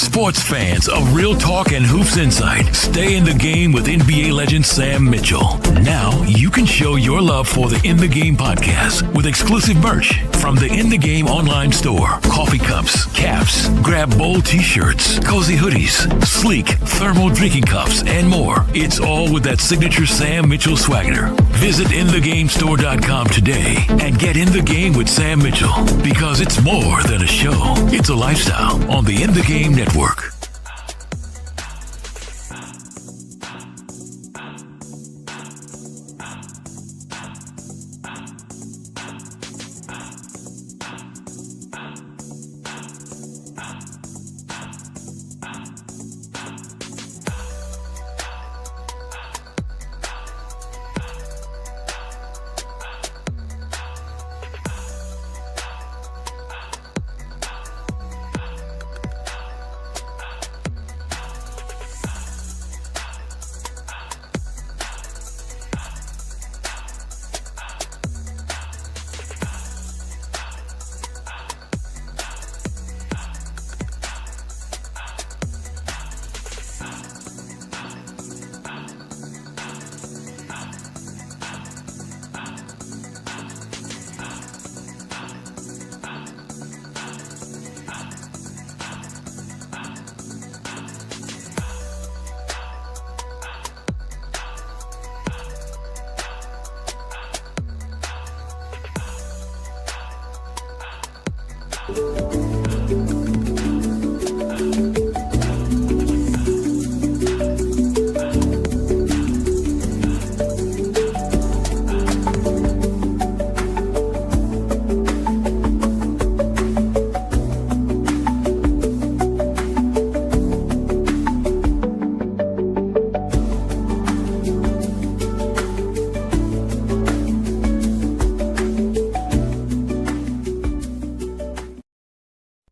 Sports fans of Real Talk and Hoops Insight, stay in the game with NBA legend Sam Mitchell. Now you can show your love for the In the Game podcast with exclusive merch from the In the Game online store. Coffee cups, caps, grab bold t-shirts, cozy hoodies, sleek thermal drinking cups, and more. It's all with that signature Sam Mitchell swagger. Visit InTheGameStore.com today and get in the game with Sam Mitchell, because it's more than a show. It's a lifestyle on the In the Game Network.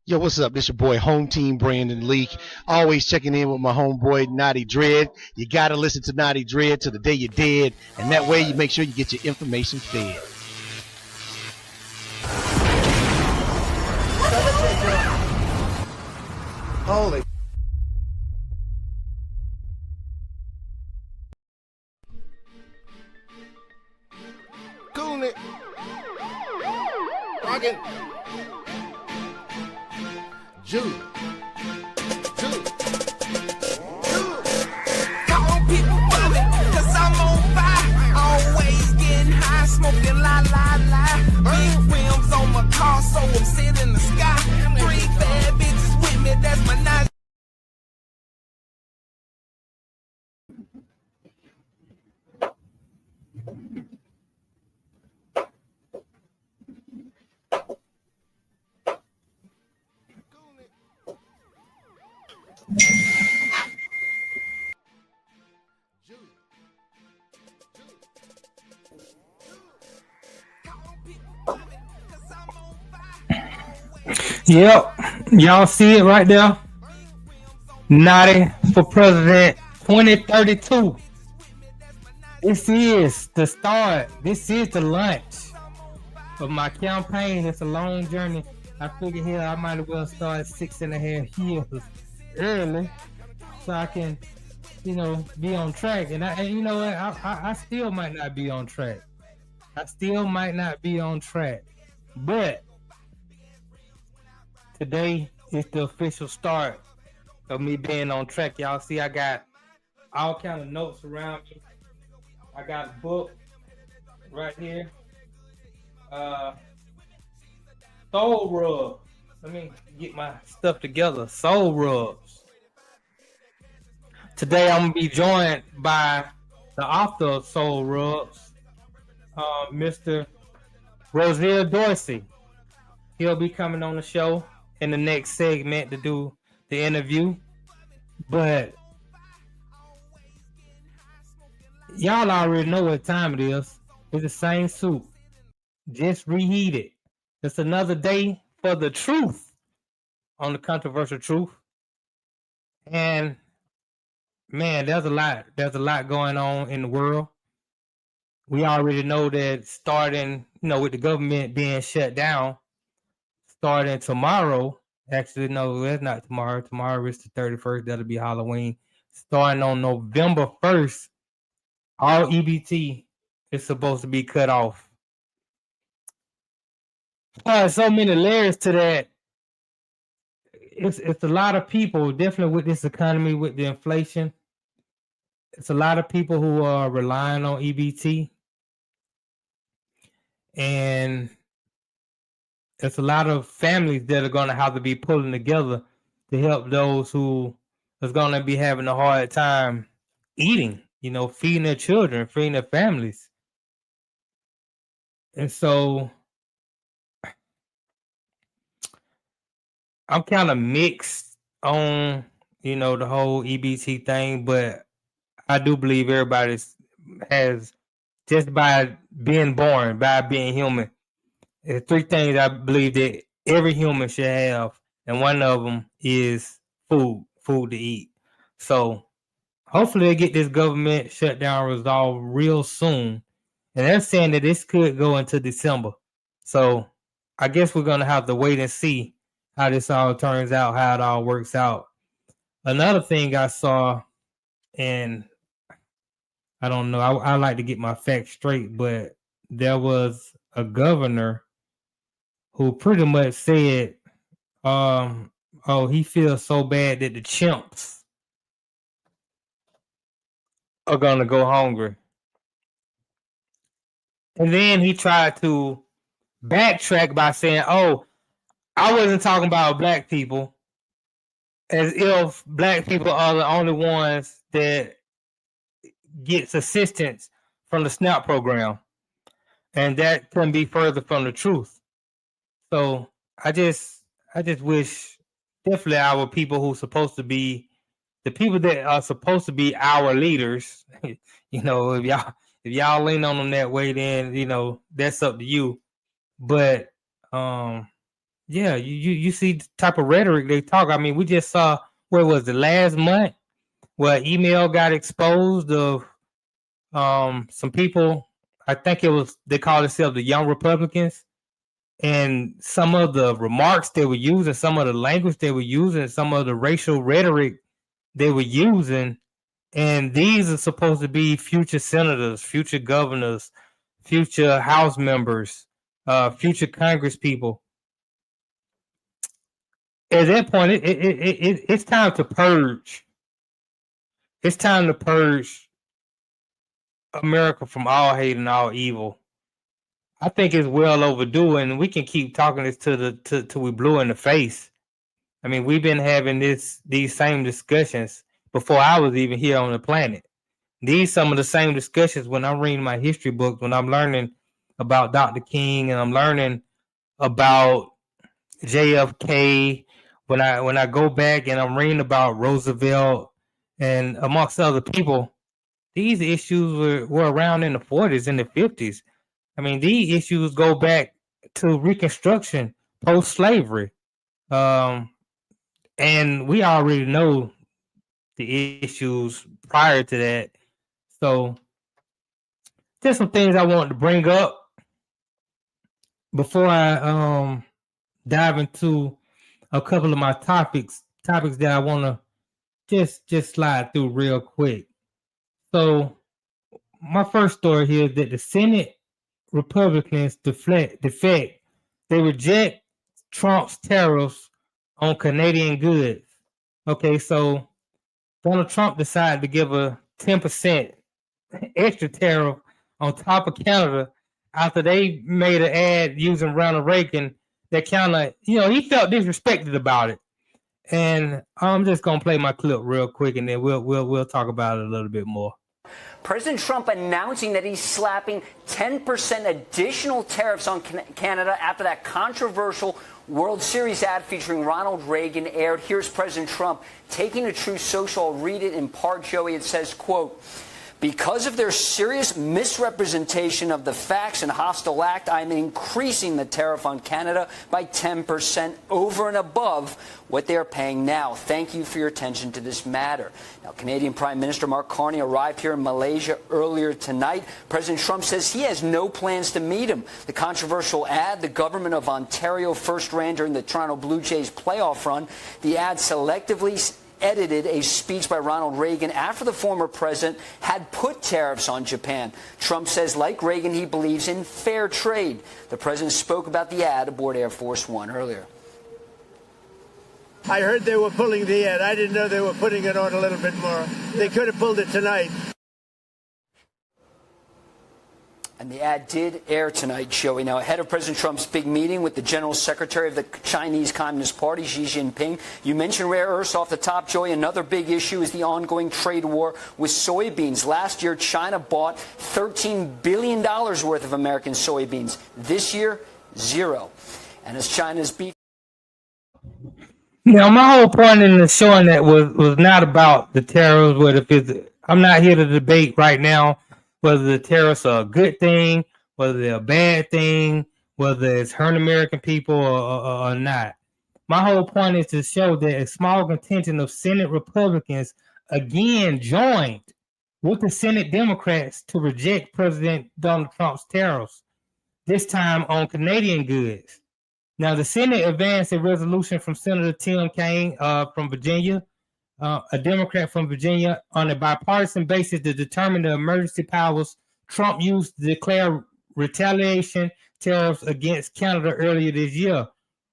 Yo, what's up? This your boy, Home Team Brandon Leak. Always checking in with my homeboy, Naughty Dread. You got to listen to Naughty Dread till the day you're dead, and that way you make sure you get your information fed. Holy. Cool it. Rockin'. Jude. Call people for me, cause I'm on fire. Always getting high, smoking la la la. Big rims on my car, so I'm sitting in the sky. 3 bad bitches with me, that's my night. Yep, y'all see it right there. Naughty for President 2032. This is the start. This is the launch of my campaign. It's a long journey. I figured here I might as well start 6.5 years early so I can, be on track. And you know what? I still might not be on track. But today is the official start of me being on track. Y'all see I got all kind of notes around me. I got a book right here. Soul Rub. Let me get my stuff together. Soul Rubs. Today I'm gonna be joined by the author of Soul Rubs, Mr. Rosier Dorsey. He'll be coming on the show in the next segment to do the interview. But y'all already know what time it is. It's the same soup, just reheated. It's another day for the truth on the controversial truth. And man, there's a lot going on in the world. We already know that starting, with the government being shut down, starting tomorrow, Actually, no, it's not tomorrow. Tomorrow is the 31st. That'll be Halloween. Starting on November 1st, all EBT is supposed to be cut off. So many layers to that. It's a lot of people, definitely with this economy, with the inflation. It's a lot of people who are relying on EBT. And it's a lot of families that are going to have to be pulling together to help those who is going to be having a hard time eating, feeding their children, feeding their families. And so I'm kind of mixed on, the whole EBT thing, but I do believe everybody has, just by being born, by being human, there's three things I believe that every human should have, and one of them is food to eat. So hopefully they get this government shutdown resolved real soon. And they're saying that this could go into December. So I guess we're going to have to wait and see how this all turns out, how it all works out. Another thing I saw, and I don't know, I like to get my facts straight, but there was a governor who pretty much said, he feels so bad that the chimps are going to go hungry. And then he tried to backtrack by saying, I wasn't talking about black people, as if black people are the only ones that gets assistance from the SNAP program. And that couldn't be further from the truth. So I just wish definitely our people who supposed to be the people that are supposed to be our leaders, if y'all lean on them that way, then that's up to you. But you see the type of rhetoric they talk. I mean, we just saw where was the last month where email got exposed of some people. I think they call themselves the Young Republicans. And some of the remarks they were using, some of the language they were using, some of the racial rhetoric they were using, and these are supposed to be future senators, future governors, future House members, future Congress people. At that point, it's time to purge. It's time to purge America from all hate and all evil. I think it's well overdue, and we can keep talking this till we blue in the face. I mean, we've been having these same discussions before I was even here on the planet. Some of the same discussions when I'm reading my history books, when I'm learning about Dr. King, and I'm learning about JFK. When I go back and I'm reading about Roosevelt and amongst other people, these issues were around in the 40s and the 50s. I mean, these issues go back to Reconstruction, post-slavery. And we already know the issues prior to that. So there's some things I wanted to bring up before I dive into a couple of my topics that I want to just slide through real quick. So my first story here is that the Senate Republicans defect. They reject Trump's tariffs on Canadian goods. Okay, so Donald Trump decided to give a 10% extra tariff on top of Canada after they made an ad using Ronald Reagan that kind of, he felt disrespected about it. And I'm just gonna play my clip real quick, and then we'll talk about it a little bit more. President Trump announcing that he's slapping 10% additional tariffs on Canada after that controversial World Series ad featuring Ronald Reagan aired. Here's President Trump taking to Truth Social. I'll read it in part, Joey. It says, quote, Because of their serious misrepresentation of the facts and hostile act, I'm increasing the tariff on Canada by 10% over and above what they are paying now. Thank you for your attention to this matter. Now, Canadian Prime Minister Mark Carney arrived here in Malaysia earlier tonight. President Trump says he has no plans to meet him. The controversial ad the government of Ontario first ran during the Toronto Blue Jays playoff run, the ad selectively edited a speech by Ronald Reagan after the former president had put tariffs on Japan. Trump says, like Reagan, he believes in fair trade. The president spoke about the ad aboard Air Force One earlier. I heard they were pulling the ad. I didn't know they were putting it on a little bit more. They could have pulled it tonight. And the ad did air tonight, Joey. Now, ahead of President Trump's big meeting with the General Secretary of the Chinese Communist Party, Xi Jinping, you mentioned rare earths off the top, Joey. Another big issue is the ongoing trade war with soybeans. Last year, China bought $13 billion worth of American soybeans. This year, zero. And as China's beef... Now, my whole point in the showing that was not about the tariffs. I'm not here to debate right now whether the tariffs are a good thing, whether they're a bad thing, whether it's hurting American people or not. My whole point is to show that a small contingent of Senate Republicans again joined with the Senate Democrats to reject President Donald Trump's tariffs, this time on Canadian goods. Now, the Senate advanced a resolution from Senator Tim Kaine from Virginia, a Democrat from Virginia, on a bipartisan basis to determine the emergency powers Trump used to declare retaliation tariffs against Canada earlier this year.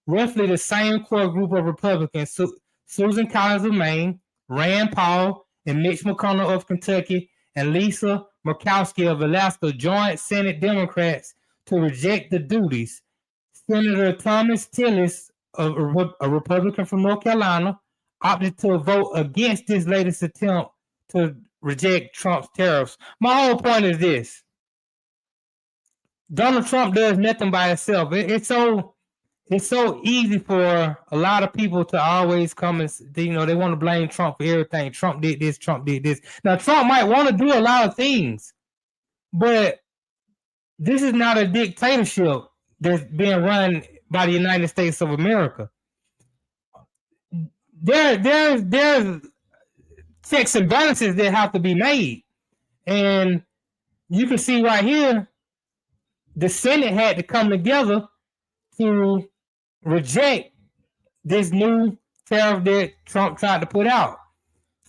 Roughly the same core group of Republicans, Susan Collins of Maine, Rand Paul, and Mitch McConnell of Kentucky, and Lisa Murkowski of Alaska, joined Senate Democrats to reject the duties. Senator Thomas Tillis, a Republican from North Carolina, opted to vote against this latest attempt to reject Trump's tariffs. My whole point is this. Donald Trump does nothing by himself. It's so easy for a lot of people to always come and, they want to blame Trump for everything. Trump did this, Trump did this. Now, Trump might want to do a lot of things, but this is not a dictatorship that's being run by the United States of America. There's checks and balances that have to be made. And you can see right here, the Senate had to come together to reject this new tariff that Trump tried to put out.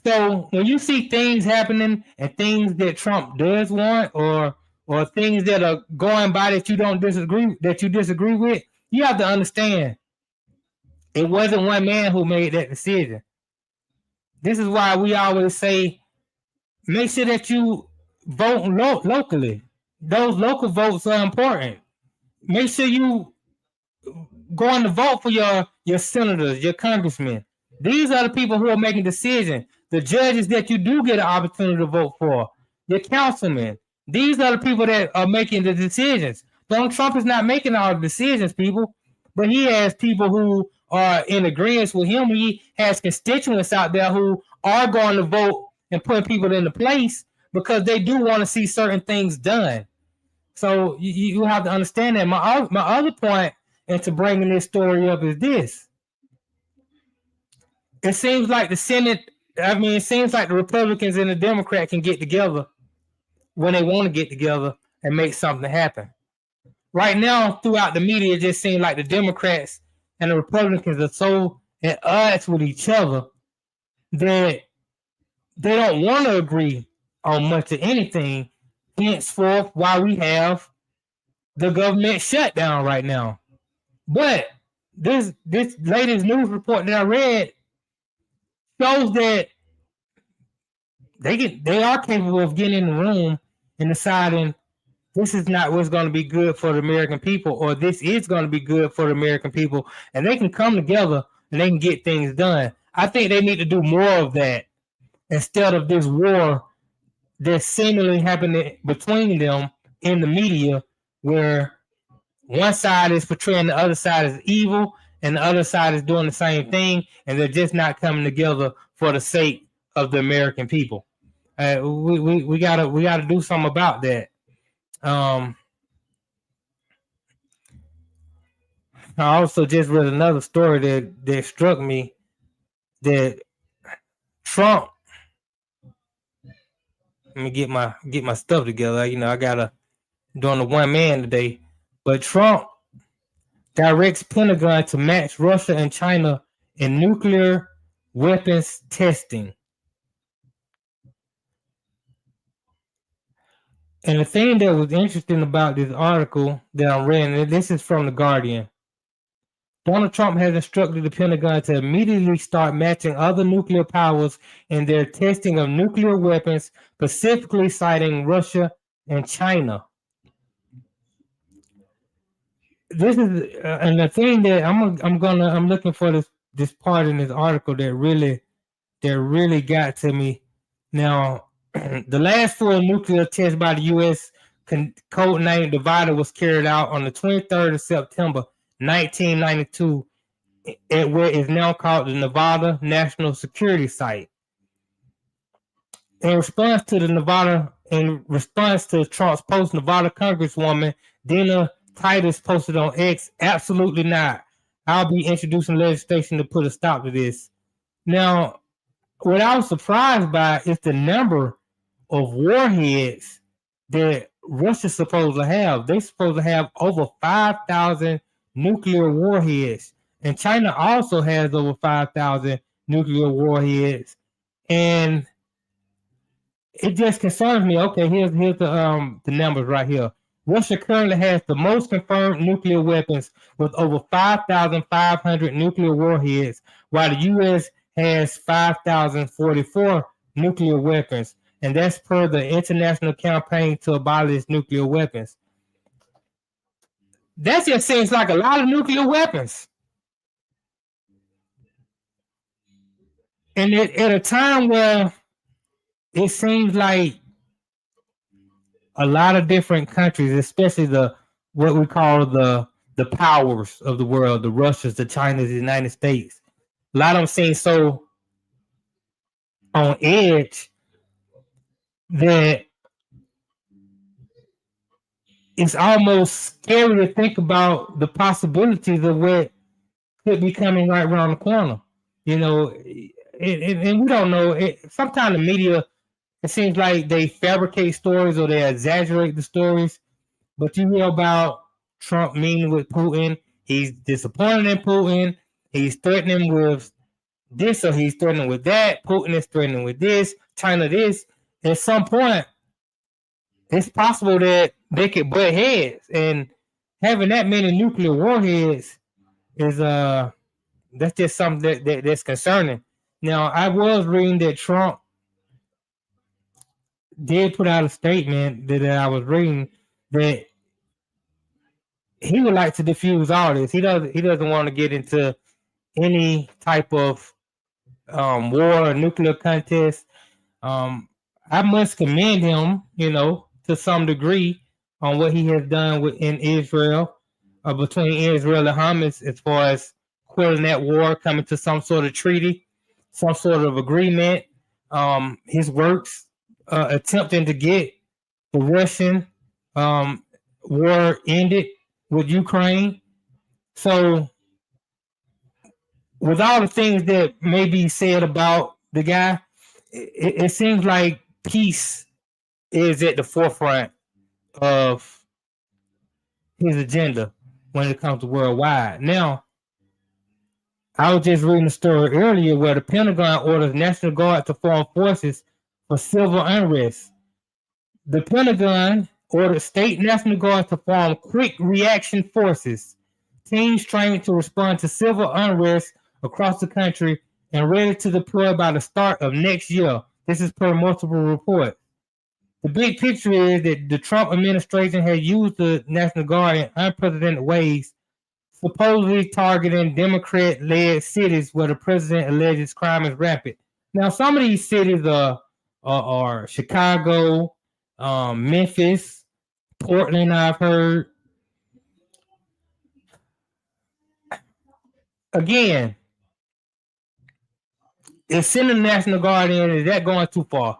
So when you see things happening and things that Trump does want, or things that are going by that you disagree with, you have to understand it wasn't one man who made that decision. This is why we always say, make sure that you vote locally. Those local votes are important. Make sure you going to vote for your senators, your congressmen. These are the people who are making decisions. The judges that you do get an opportunity to vote for, your councilmen. These are the people that are making the decisions. Donald Trump is not making all the decisions, people, but he has people who are in agreement with him. He has constituents out there who are going to vote and put people into place because they do want to see certain things done. So you have to understand that. My other point into bringing this story up is this. It seems like it seems like the Republicans and the Democrats can get together when they want to get together and make something happen. Right now, throughout the media, it just seems like the Democrats and the Republicans are so at odds with each other that they don't want to agree on much of anything. Henceforth, why we have the government shutdown right now. But this latest news report that I read shows that they are capable of getting in the room and deciding this is not what's going to be good for the American people, or this is going to be good for the American people, and they can come together and they can get things done. I think they need to do more of that instead of this war that's seemingly happening between them in the media, where one side is portraying the other side as evil and the other side is doing the same thing, and they're just not coming together for the sake of the American people. We gotta do something about that. I also just read another story that struck me that Trump. Let me get my stuff together. I gotta doing the one man today, but Trump directs Pentagon to match Russia and China in nuclear weapons testing. And the thing that was interesting about this article that I'm reading, and this is from The Guardian. Donald Trump has instructed the Pentagon to immediately start matching other nuclear powers in their testing of nuclear weapons, specifically citing Russia and China. This is and the thing that I'm looking for this part in this article that really got to me. Now, the last four nuclear tests by the U.S. codenamed Nevada was carried out on the 23rd of September, 1992, at what is now called the Nevada National Security Site. In response to Trump's post, Nevada Congresswoman Dina Titus posted on X, "Absolutely not. I'll be introducing legislation to put a stop to this." Now, what I was surprised by is the number of warheads that Russia's supposed to have. They're supposed to have over 5,000 nuclear warheads. And China also has over 5,000 nuclear warheads. And it just concerns me. Okay, here's the numbers right here. Russia currently has the most confirmed nuclear weapons with over 5,500 nuclear warheads, while the U.S. has 5,044 nuclear weapons, and that's per the International Campaign to Abolish Nuclear Weapons. That just seems like a lot of nuclear weapons. And at a time where it seems like a lot of different countries, especially what we call the powers of the world, the Russias, the Chinas, the United States, a lot of them seem so on edge that it's almost scary to think about the possibilities of what could be coming right around the corner. And we don't know. Sometimes the media, it seems like they fabricate stories or they exaggerate the stories. But you hear about Trump meeting with Putin. He's disappointed in Putin. He's threatening with this or he's threatening with that. Putin is threatening with this. China this. At some point, it's possible that they could butt heads. And having that many nuclear warheads is that's just something that's concerning. Now, I was reading that Trump did put out a statement that I was reading that he would like to diffuse all this. He doesn't want to get into any type of war or nuclear contest. I must commend him, to some degree on what he has done in Israel, between Israel and Hamas, as far as quelling that war, coming to some sort of treaty, some sort of agreement. His works attempting to get the Russian war ended with Ukraine. So, with all the things that may be said about the guy, it seems like peace is at the forefront of his agenda when it comes to worldwide. Now, I was just reading a story earlier where the Pentagon orders National Guard to form forces for civil unrest. The Pentagon ordered state National Guard to form quick reaction forces, teams trained to respond to civil unrest across the country and ready to deploy by the start of next year. This is per multiple reports. The big picture is that the Trump administration has used the National Guard in unprecedented ways, supposedly targeting Democrat-led cities where the president alleges crime is rampant. Now, some of these cities are Chicago, Memphis, Portland, I've heard. Again, if sending the National Guard in, is that going too far?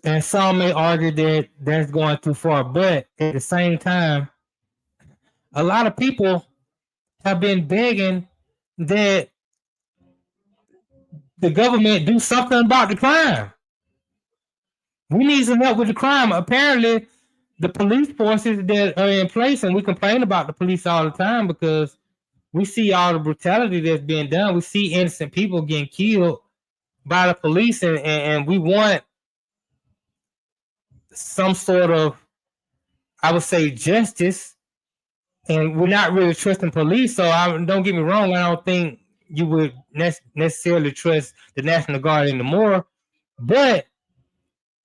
And some may argue that that's going too far, but at the same time, a lot of people have been begging that the government do something about the crime. We need some help with the crime. Apparently, the police forces that are in place, and we complain about the police all the time because we see all the brutality that's being done. We see innocent people getting killed by the police, and we want some sort of, I would say, justice. And we're not really trusting police. So don't get me wrong. I don't think you would necessarily trust the National Guard anymore. But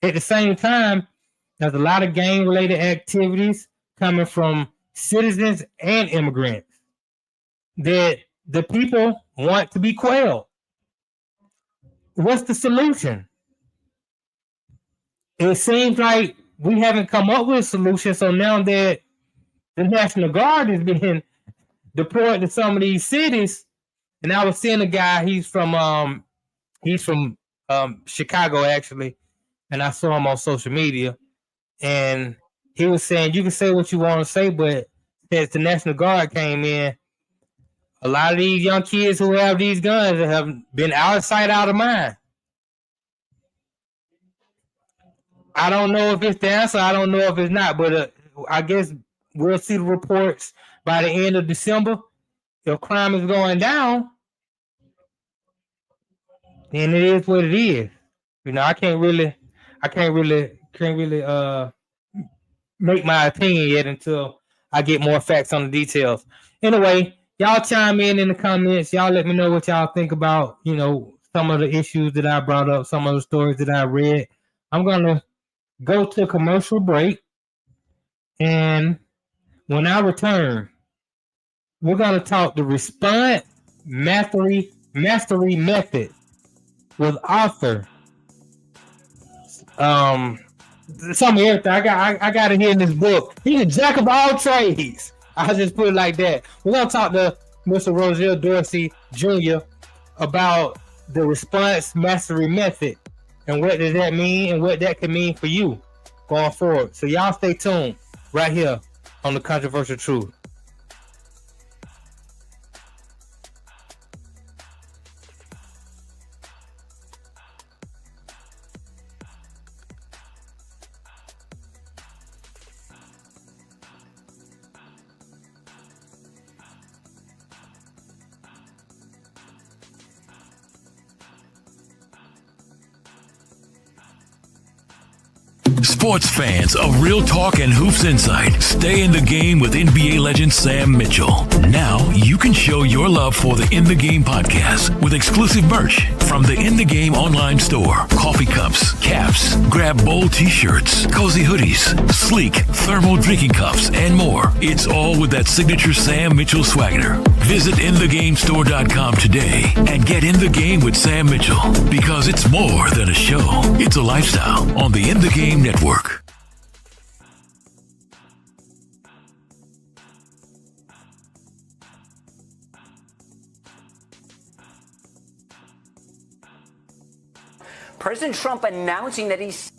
at the same time, there's a lot of gang-related activities coming from citizens and immigrants that the people want to be quelled. What's the solution? It seems like we haven't come up with a solution. So now that the National Guard is being deployed to some of these cities, and I was seeing a guy. He's from Chicago actually, and I saw him on social media, and he was saying you can say what you want to say, but since the National Guard came in, a lot of these young kids who have these guns have been out of sight, out of mind. I don't know if it's the answer. I don't know if it's not, but I guess we'll see the reports by the end of December. If crime is going down, then it is what it is. You know, I can't really make my opinion yet until I get more facts on the details. Anyway, y'all chime in the comments. Y'all let me know what y'all think about, you know, some of the issues that I brought up, some of the stories that I read. I'm gonna go to a commercial break, and when I return, we're gonna talk the response mastery method with author. Some of everything I got it here in this book. He's a jack of all trades. I'll just put it like that. We're gonna talk to Mr. Roselle Dorsey Jr. about the response mastery method and what does that mean and what that can mean for you going forward. So y'all stay tuned right here on The Controversial Truth. Sports fans of Real Talk and Hoops Insight, stay in the game with NBA legend Sam Mitchell. Now you can show your love for the In the Game podcast with exclusive merch from the In the Game online store. Coffee cups, caps, grab bold t-shirts, cozy hoodies, sleek thermal drinking cups, and more. It's all with that signature Sam Mitchell swagger. Visit InTheGameStore.com today and get in the game with Sam Mitchell, because it's more than a show. It's a lifestyle on the In the Game Network. President Trump announcing that he's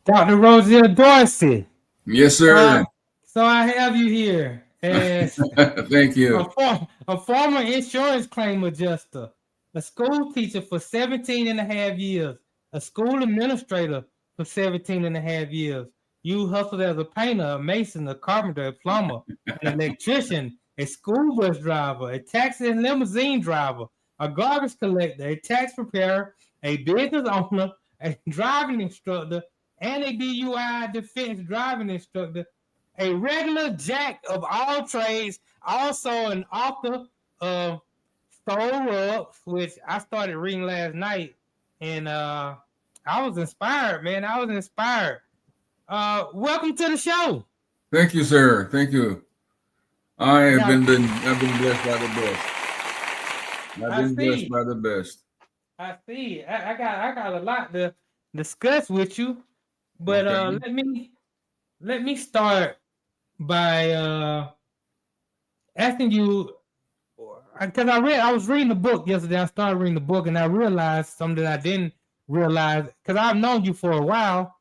Dr. Rosier Dorsey. Yes, sir. So I have you here as Thank you. a former insurance claim adjuster, a school teacher for 17 and a half years, a school administrator for 17 and a half years. You hustled as a painter, a mason, a carpenter, a plumber, an electrician, a school bus driver, a taxi and limousine driver, a garbage collector, a tax preparer, a business owner, a driving instructor, and a DUI defense driving instructor, a regular jack of all trades, also an author of Stole Rugs, which I started reading last night, and I was inspired, man. I was inspired. Welcome to the show. Thank you, sir. Thank you. I've been blessed by the best. Blessed by the best. I see. I got a lot to discuss with you, but Okay. let me start by asking you, because I was reading the book yesterday. I started reading the book, and I realized something that I didn't realize, because I've known you for a while,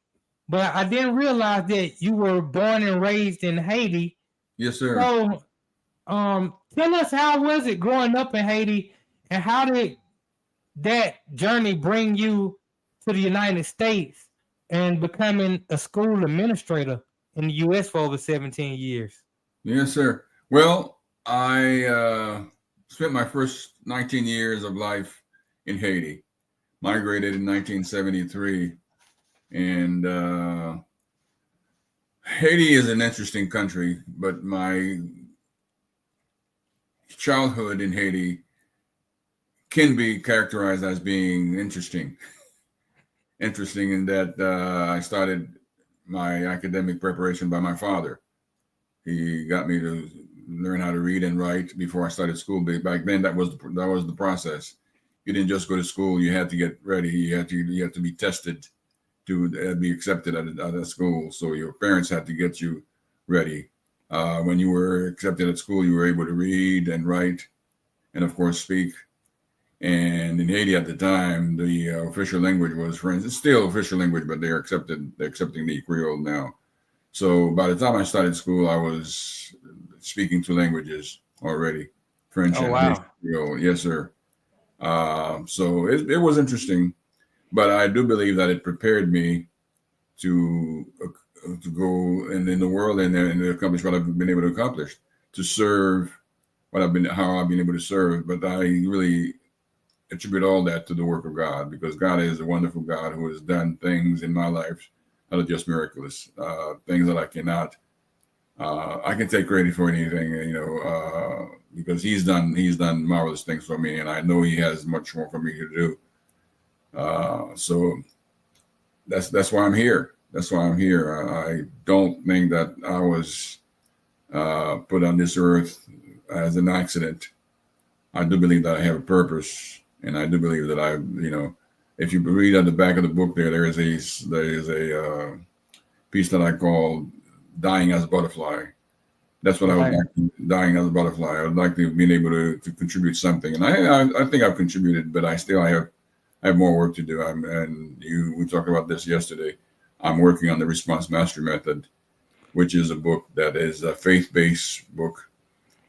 but I didn't realize that you were born and raised in Haiti. Yes, sir. So, tell us, how was it growing up in Haiti, and how did that journey bring you to the United States and becoming a school administrator in the U.S. for over 17 years? Yes, sir. Well, I spent my first 19 years of life in Haiti, migrated in 1973. And Haiti is an interesting country, but my childhood in Haiti can be characterized as being interesting. Interesting in that I started my academic preparation by my father. He got me to learn how to read and write before I started school. But back then, that was the process. You didn't just go to school; you had to get ready. You had to be tested to be accepted at a school. So your parents had to get you ready. When you were accepted at school, you were able to read and write, and of course speak. And in Haiti at the time, the official language was French. It's still official language, but they're accepting the Creole now. So by the time I started school, I was speaking two languages already, French and Creole. Yes, sir. So it was interesting, but I do believe that it prepared me to go and in the world and accomplish what I've been able to accomplish, to serve how I've been able to serve. But I really attribute all that to the work of God, because God is a wonderful God who has done things in my life that are just miraculous, things that I can take credit for anything, because he's done marvelous things for me, and I know he has much more for me to do. So that's why I'm here. That's why I'm here. I don't think that I was put on this earth as an accident. I do believe that I have a purpose, and I do believe that if you read at the back of the book there is a piece that I call "Dying as a Butterfly." That's what I would like to, dying as a butterfly. I would like to have been able to contribute something, and I think I've contributed, but I have more work to do. We talked about this yesterday. I'm working on the Response Mastery Method, which is a book that is a faith-based book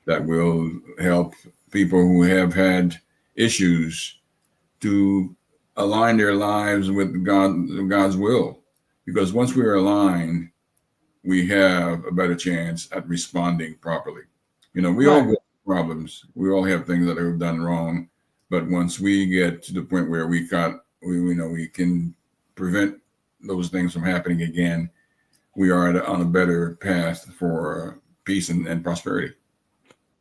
that will help people who have had issues to align their lives with God's will. Because once we are aligned, we have a better chance at responding properly. We all have problems. We all have things that are done wrong. But once we get to the point where we can prevent those things from happening again, we are on a better path for peace and prosperity.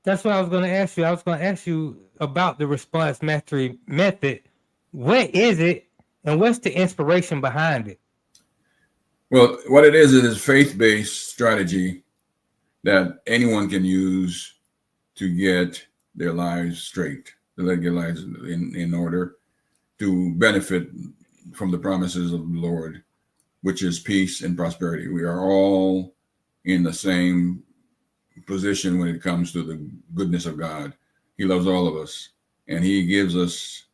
That's what I was going to ask you. I was going to ask you about the Response Mastery Method. What is it, and what's the inspiration behind it? Well, what it is faith-based strategy that anyone can use to get their lives straight, to let their lives in order, to benefit from the promises of the Lord, which is peace and prosperity. We are all in the same position when it comes to the goodness of God. He loves all of us, and he gives us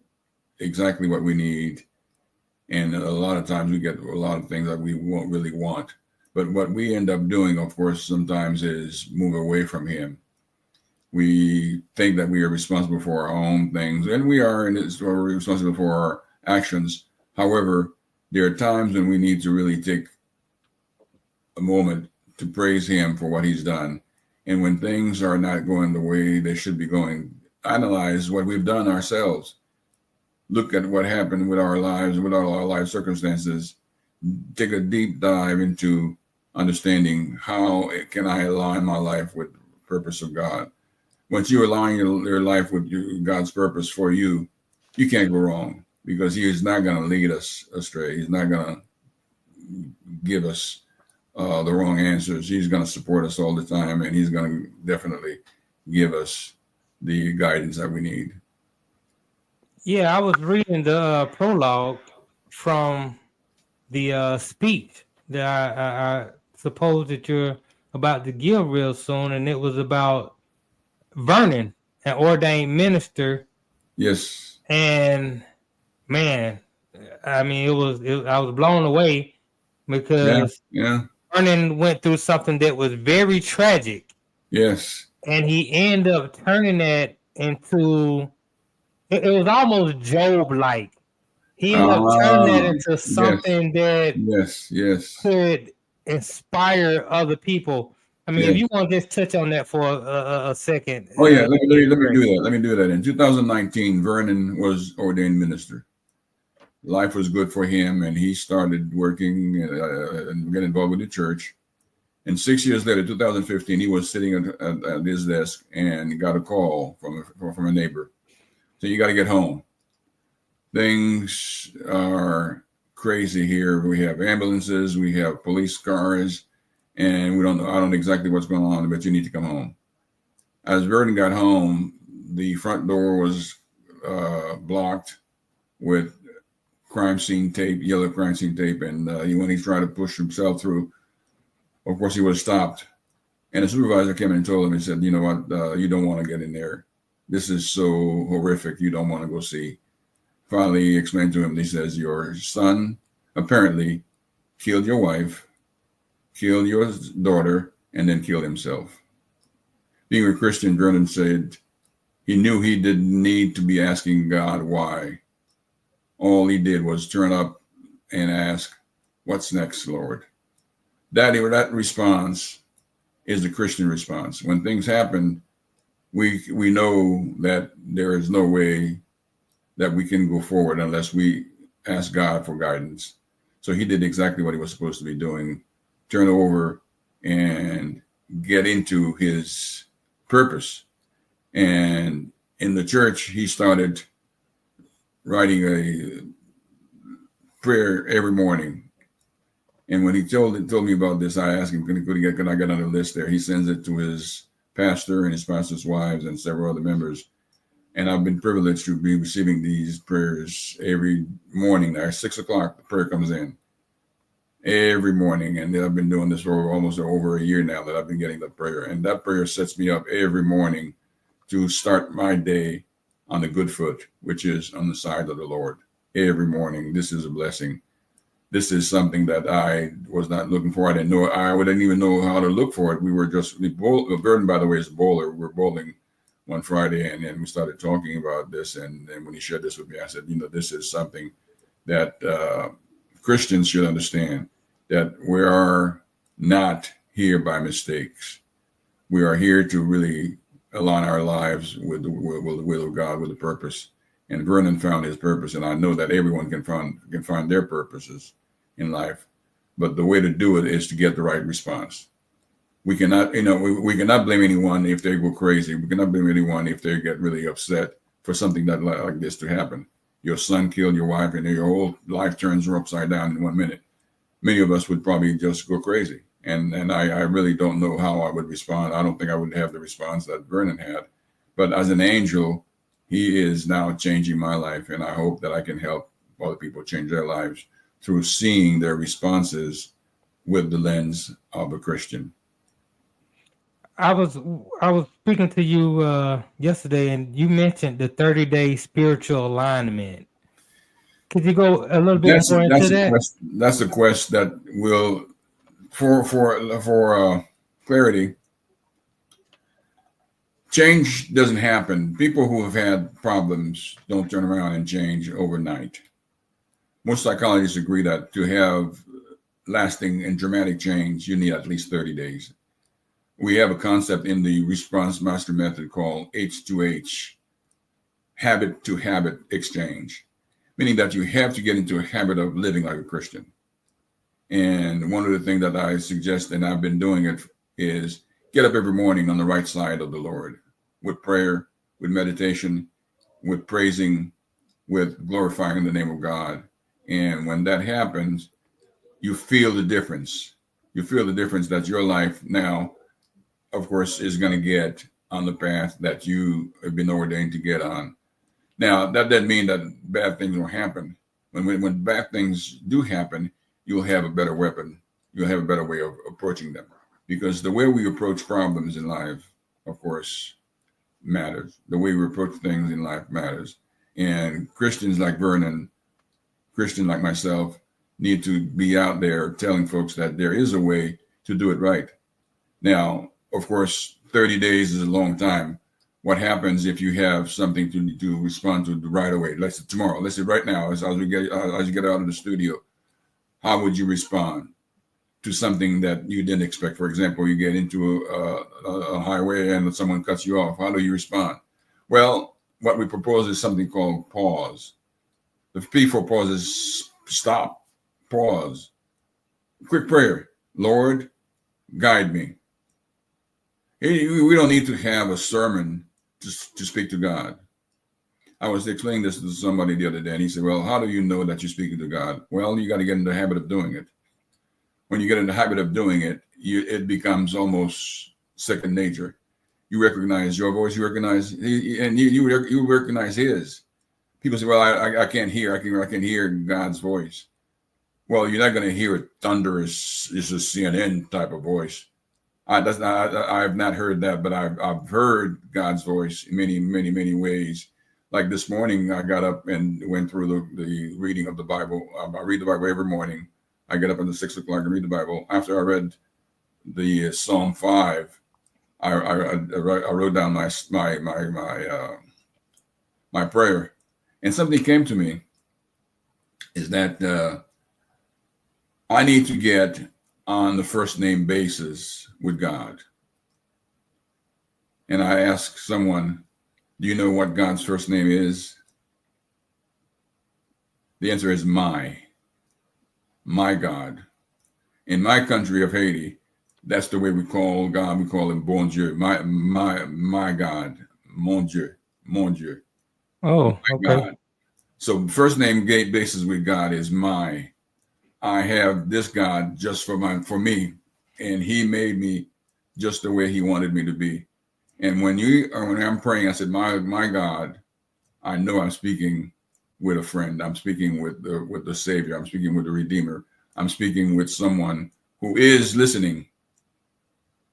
exactly what we need. And a lot of times we get a lot of things that we won't really want. But what we end up doing, of course, sometimes is move away from him. We think that we are responsible for our own things, and we are, and we're responsible for our actions. However, there are times when we need to really take a moment to praise him for what he's done. And when things are not going the way they should be going, analyze what we've done ourselves. Look at what happened with our lives, with all our life circumstances. Take a deep dive into understanding how can I align my life with the purpose of God. Once you align your life with God's purpose for you, you can't go wrong, because he is not going to lead us astray. He's not going to give us the wrong answers. He's going to support us all the time, and he's going to definitely give us the guidance that we need. Yeah, I was reading the prologue from the speech that I suppose that you're about to give real soon, and it was about Vernon, an ordained minister. Yes. And man, I mean, I was blown away because Vernon went through something that was very tragic. Yes. And he ended up turning that into, it was almost Job-like. He ended up turning that into something that could inspire other people. I mean, if you want to just touch on that for a second. Oh, yeah. Let me do that. Let me do that. In 2019, Vernon was ordained minister. Life was good for him, and he started working and getting involved with the church. And 6 years later, 2015, he was sitting at his desk and got a call from a neighbor. So you got to get home. Things are crazy here. We have ambulances, we have police cars, and I don't know exactly what's going on, but you need to come home. As Vernon got home, the front door was blocked with crime scene tape, yellow crime scene tape, and when he tried to push himself through, of course, he was stopped. And the supervisor came in and told him, he said, you know what, you don't want to get in there. This is so horrific. You don't want to go see. Finally, he explained to him, he says, your son apparently killed your wife, killed your daughter, and then killed himself. Being a Christian, Vernon said he knew he didn't need to be asking God why. All he did was turn up and ask, what's next, Lord? That response is the Christian response. When things happen, we know that there is no way that we can go forward unless we ask God for guidance. So he did exactly what he was supposed to be doing, turn over and get into his purpose. And in the church, he started writing a prayer every morning. And when he told me about this, I asked him, could I get on the list there? He sends it to his pastor and his pastor's wives and several other members. And I've been privileged to be receiving these prayers every morning. At 6 o'clock, the prayer comes in every morning. And I've been doing this for almost over a year now that I've been getting the prayer. And that prayer sets me up every morning to start my day on a good foot, which is on the side of the Lord. Every morning, this is a blessing. This is something that I was not looking for. I didn't know. I wouldn't even know how to look for it. We were just, Burton, by the way, is a bowler. We're bowling one Friday, and then we started talking about this. And when he shared this with me, I said, this is something that Christians should understand, that we are not here by mistakes. We are here to really align our lives with the will of God, with the purpose. And Vernon found his purpose, and I know that everyone can find their purposes in life. But the way to do it is to get the right response. We cannot, we cannot blame anyone if they go crazy. We cannot blame anyone if they get really upset for something that like this to happen. Your son killed your wife, and your whole life turns upside down in 1 minute. Many of us would probably just go crazy. And I really don't know how I would respond. I don't think I would have the response that Vernon had. But as an angel, he is now changing my life. And I hope that I can help other people change their lives through seeing their responses with the lens of a Christian. I was speaking to you yesterday, and you mentioned the 30-day spiritual alignment. Could you go a little bit That's more into that's a that? quest. That's a quest that will, for clarity. Change doesn't happen. People who have had problems don't turn around and change overnight. Most psychologists agree that to have lasting and dramatic change, you need at least 30 days. We have a concept in the response master method called H2H, habit to habit exchange, meaning that you have to get into a habit of living like a Christian. And one of the things that I suggest, and I've been doing it, is get up every morning on the right side of the Lord with prayer, with meditation, with praising, with glorifying the name of God. And when that happens, you feel the difference. You feel the difference that your life now, of course, is going to get on the path that you have been ordained to get on. Now, that doesn't mean that bad things will happen. When bad things do happen, you'll have a better weapon. You'll have a better way of approaching them. Because the way we approach problems in life, of course, matters. The way we approach things in life matters. And Christians like Vernon, Christians like myself, need to be out there telling folks that there is a way to do it right. Now, of course, 30 days is a long time. What happens if you have something to respond to right away? Let's say tomorrow. Let's say right now, as you get out of the studio, how would you respond to something that you didn't expect? For example, you get into a highway and someone cuts you off. How do you respond? Well, what we propose is something called pause. The P for pause is stop, pause. Quick prayer. Lord, guide me. We don't need to have a sermon to speak to God. I was explaining this to somebody the other day, and he said, well, how do you know that you're speaking to God? Well, you got to get in the habit of doing it. When you get in the habit of doing it, it becomes almost second nature. You recognize your voice, you recognize, and you recognize his. People say, well, I can't hear. I can hear God's voice. Well, you're not going to hear a thunderous, it's a CNN type of voice. I've not heard that, but I've heard God's voice in many, many, many ways. Like this morning, I got up and went through the reading of the Bible. I read the Bible every morning. I get up at 6 o'clock and read the Bible. After I read the Psalm 5, I wrote down my prayer, and something came to me. Is that I need to get on the first name basis with God. And I asked someone, do you know what God's first name is? The answer is my God. In my country of Haiti, that's the way we call God. We call him Bon Dieu, my God, Mon Dieu, Mon Dieu. Oh, My okay. God. So first name basis with God is my. I have this God just for me, and he made me just the way he wanted me to be. And when I'm praying, I said, my God, I know I'm speaking with a friend. I'm speaking with the Savior. I'm speaking with the Redeemer. I'm speaking with someone who is listening.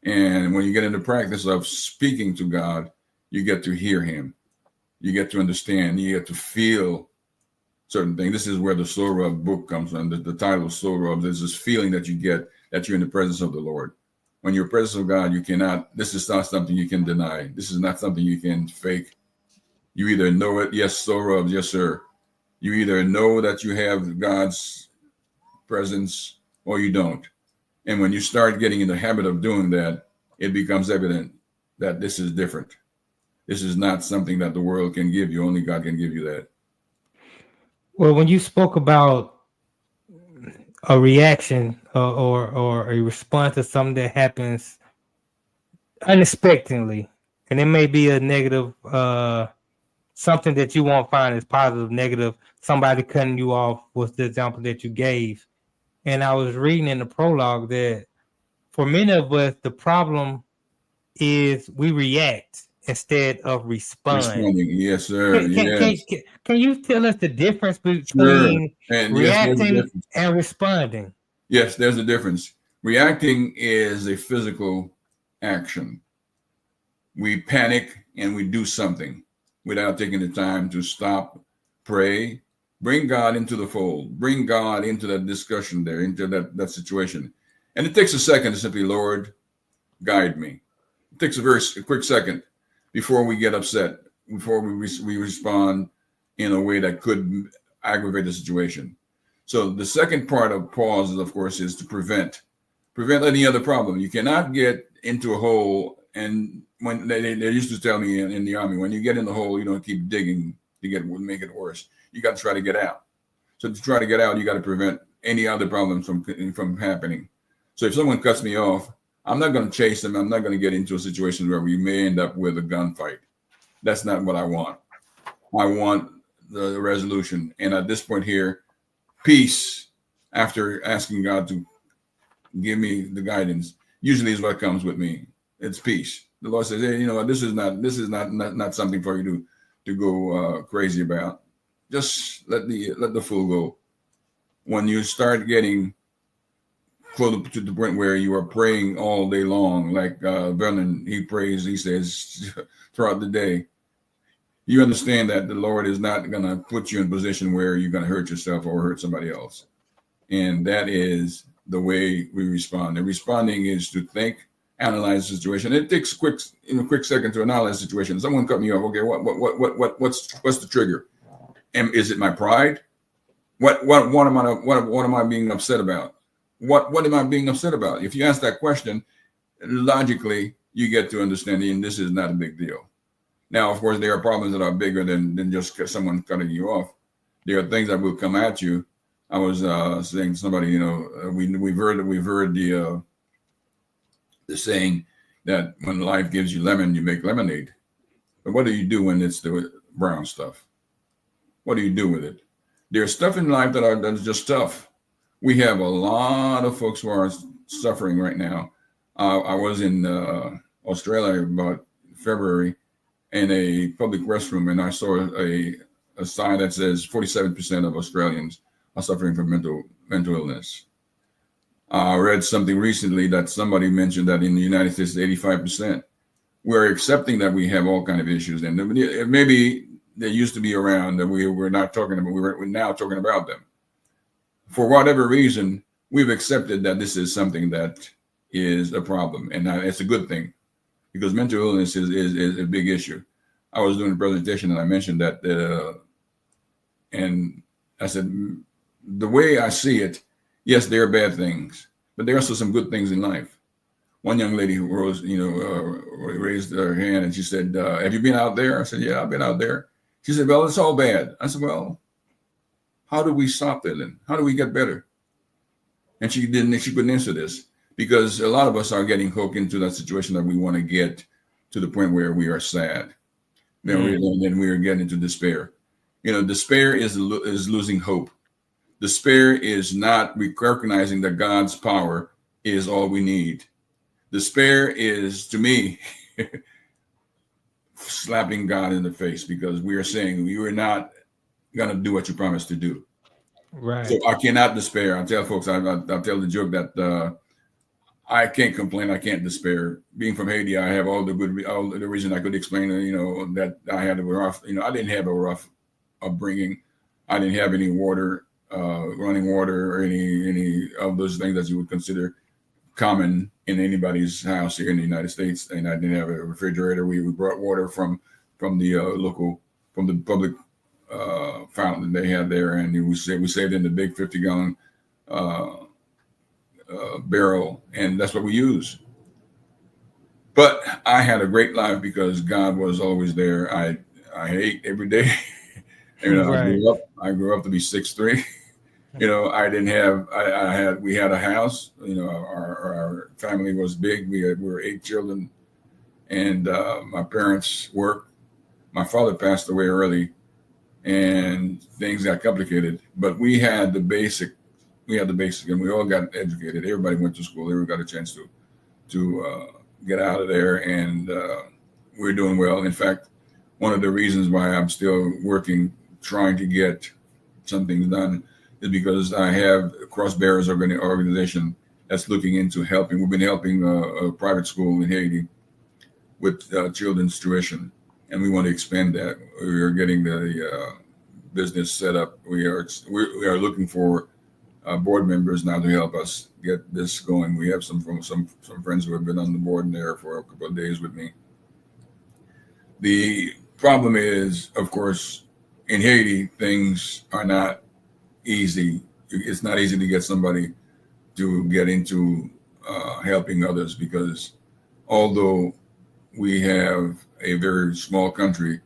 And when you get into practice of speaking to God, you get to hear him. You get to understand. You get to feel certain things. This is where the Soul Rub book comes from. The title Soul Rub. There's this feeling that you get that you're in the presence of the Lord. When you're in the presence of God, this is not something you can deny. This is not something you can fake. You either know it, yes, Soul Rub, yes, sir. You either know that you have God's presence or you don't. And when you start getting in the habit of doing that, it becomes evident that this is different. This is not something that the world can give you. Only God can give you that. Well, when you spoke about a reaction or a response to something that happens unexpectedly, and it may be a negative, something that you won't find as positive, negative, somebody cutting you off was the example that you gave. And I was reading in the prologue that for many of us, the problem is we react instead of respond. Responding, yes, sir. Yes. Can you tell us the difference Sure. between And yes, there's a reacting difference. and responding? Yes, there's a difference. Reacting is a physical action. We panic and we do something without taking the time to stop, pray, Bring God into the fold. Bring God into that discussion there, into that situation. And it takes a second to simply, Lord, guide me. It takes a quick second before we get upset, before we respond in a way that could aggravate the situation. So the second part of pause, of course, is to prevent any other problem. You cannot get into a hole. And when they used to tell me in the Army, when you get in the hole, you don't keep digging to make it worse. You got to try to get out. So to try to get out, you got to prevent any other problems from happening. So if someone cuts me off, I'm not going to chase them. I'm not going to get into a situation where we may end up with a gunfight. That's not what I want. I want the resolution. And at this point here, peace, after asking God to give me the guidance, usually is what comes with me. It's peace. The Lord says, hey, this is not something for you to go crazy about. Just let the fool go. When you start getting close to the point where you are praying all day long, like Vernon, he prays, he says, throughout the day, you understand that the Lord is not going to put you in a position where you're going to hurt yourself or hurt somebody else. And that is the way we respond. And responding is to think, analyze the situation. It takes a quick second to analyze the situation. Someone cut me off. Okay, what's the trigger? And is it my pride? What am I being upset about? What am I being upset about? If you ask that question, logically you get to understanding this is not a big deal. Now, of course, there are problems that are bigger than just someone cutting you off. There are things that will come at you. I was saying to somebody, we've heard the saying that when life gives you lemon, you make lemonade. But what do you do when it's the brown stuff? What do you do with it? There's stuff in life that's just tough. We have a lot of folks who are suffering right now. I was in Australia about February in a public restroom, and I saw a sign that says 47% of Australians are suffering from mental illness. I read something recently that somebody mentioned that in the United States, 85%. We're accepting that we have all kinds of issues, and maybe they used to be around that we're not talking about. We're now talking about them. For whatever reason, we've accepted that this is something that is a problem, and it's a good thing because mental illness is a big issue. I was doing a presentation and I mentioned that, and I said, the way I see it, yes, there are bad things, but there are also some good things in life. One young lady who raised her hand and she said, have you been out there? I said, yeah, I've been out there. She said, well, it's all bad. I said, well, how do we stop that then? How do we get better? And she couldn't answer this because a lot of us are getting hooked into that situation that we want to get to the point where we are sad. Then we are getting into despair. Despair is losing hope. Despair is not recognizing that God's power is all we need. Despair is, to me, slapping God in the face because we are saying you are not going to do what you promised to do. Right. So I cannot despair. I tell folks, I tell the joke that I can't complain. I can't despair. Being from Haiti, I have all the reason I could explain, that I had a rough, I didn't have a rough upbringing. I didn't have any water, running water or any of those things that you would consider common in anybody's house here in the United States. And I didn't have a refrigerator. We brought water from the public fountain they had there, and we saved in the big 50-gallon barrel, and that's what we use. But I had a great life because God was always there. I ate every day. Right. I grew up to be 6'3". We had a house. Our family was big. We were 8 children, and my parents worked. My father passed away early, and things got complicated. But we had the basic, and we all got educated. Everybody went to school. Everybody got a chance to get out of there, and we're doing well. In fact, one of the reasons why I'm still working, trying to get some things done, is because I have a Cross Bearers organization that's looking into helping. We've been helping a private school in Haiti with children's tuition, and we want to expand that. We are getting the business set up. We are looking for board members now to help us get this going. We have some friends who have been on the board in there for a couple of days with me. The problem is, of course, in Haiti, things are not easy. It's not easy to get somebody to get into helping others, because although we have a very small country,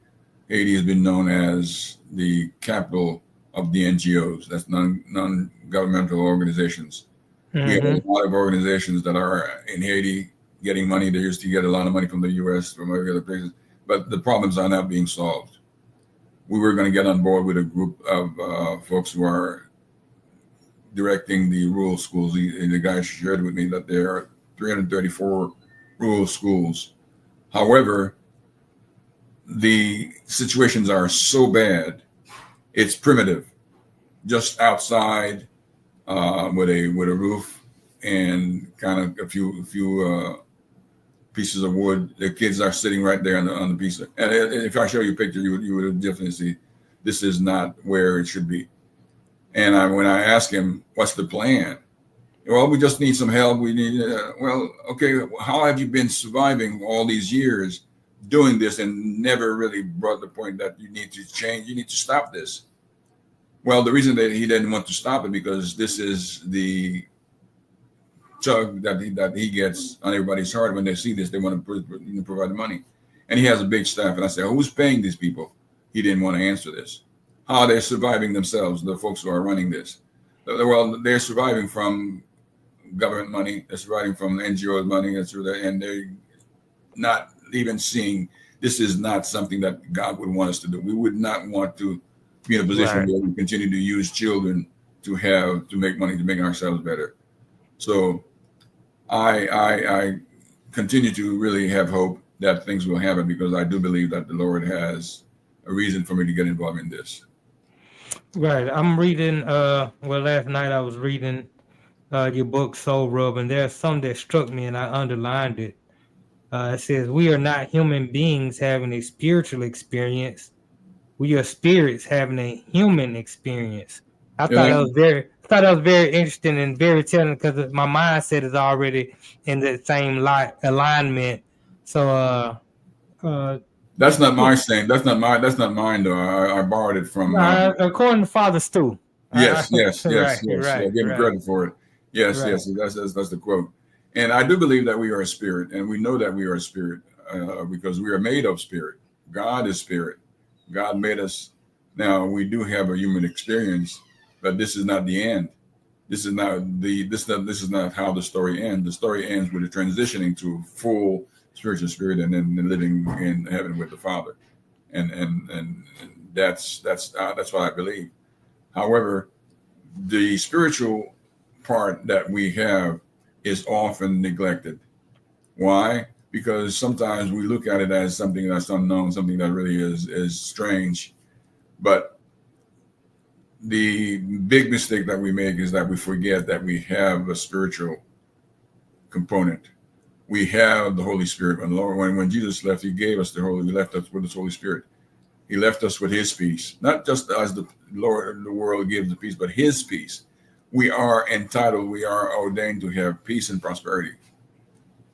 Haiti has been known as the capital of the NGOs. That's non-governmental organizations. Mm-hmm. We have a lot of organizations that are in Haiti getting money. They used to get a lot of money from the U.S., from other places, but the problems are not being solved. We were going to get on board with a group of folks who are directing the rural schools. The guy shared with me that there are 334 rural schools. However, the situations are so bad, it's primitive, just outside with a roof and kind of a few pieces of wood. The kids are sitting right there on the piece. And if I show you a picture, you would definitely see this is not where it should be. And when I ask him, what's the plan? Well, we just need some help. We need, well, okay, how have you been surviving all these years doing this and never really brought the point that you need to change, you need to stop this? Well, the reason that he didn't want to stop it, because this is the tug that he gets on everybody's heart. When they see this, they want to provide the money. And he has a big staff. And I said, who's paying these people? He didn't want to answer this. How are they surviving themselves, the folks who are running this? Well, they're surviving from government money. They're surviving from NGOs money. And they're not even seeing this is not something that God would want us to do. We would not want to be in a position where we continue to use children to make money, to make ourselves better. So I continue to really have hope that things will happen, because I do believe that the Lord has a reason for me to get involved in this. Right. I'm reading, last night I was reading your book, Soul Rub, and there's some that struck me and I underlined it. It says, we are not human beings having a spiritual experience. We are spirits having a human experience. I thought that was very interesting and very telling, because my mindset is already in the same alignment. So that's not my saying. That's not mine though. I borrowed it from according to Father Stu. Yes. Right, yeah, give him credit for it. Yes. That's the quote. And I do believe that we are a spirit, and we know that we are a spirit because we are made of spirit. God is spirit. God made us. Now we do have a human experience, but this is not the end. This is not how the story ends. The story ends with a transitioning to full spiritual spirit, and then living in heaven with the Father, and that's what I believe. However, the spiritual part that we have is often neglected. Why? Because sometimes we look at it as something that's unknown, something that really is strange. But the big mistake that we make is that we forget that we have a spiritual component. We have the Holy Spirit. When Jesus left, he gave us he left us with his Holy Spirit. He left us with his peace, not just as the world gives the peace, but his peace. We are entitled, we are ordained to have peace and prosperity,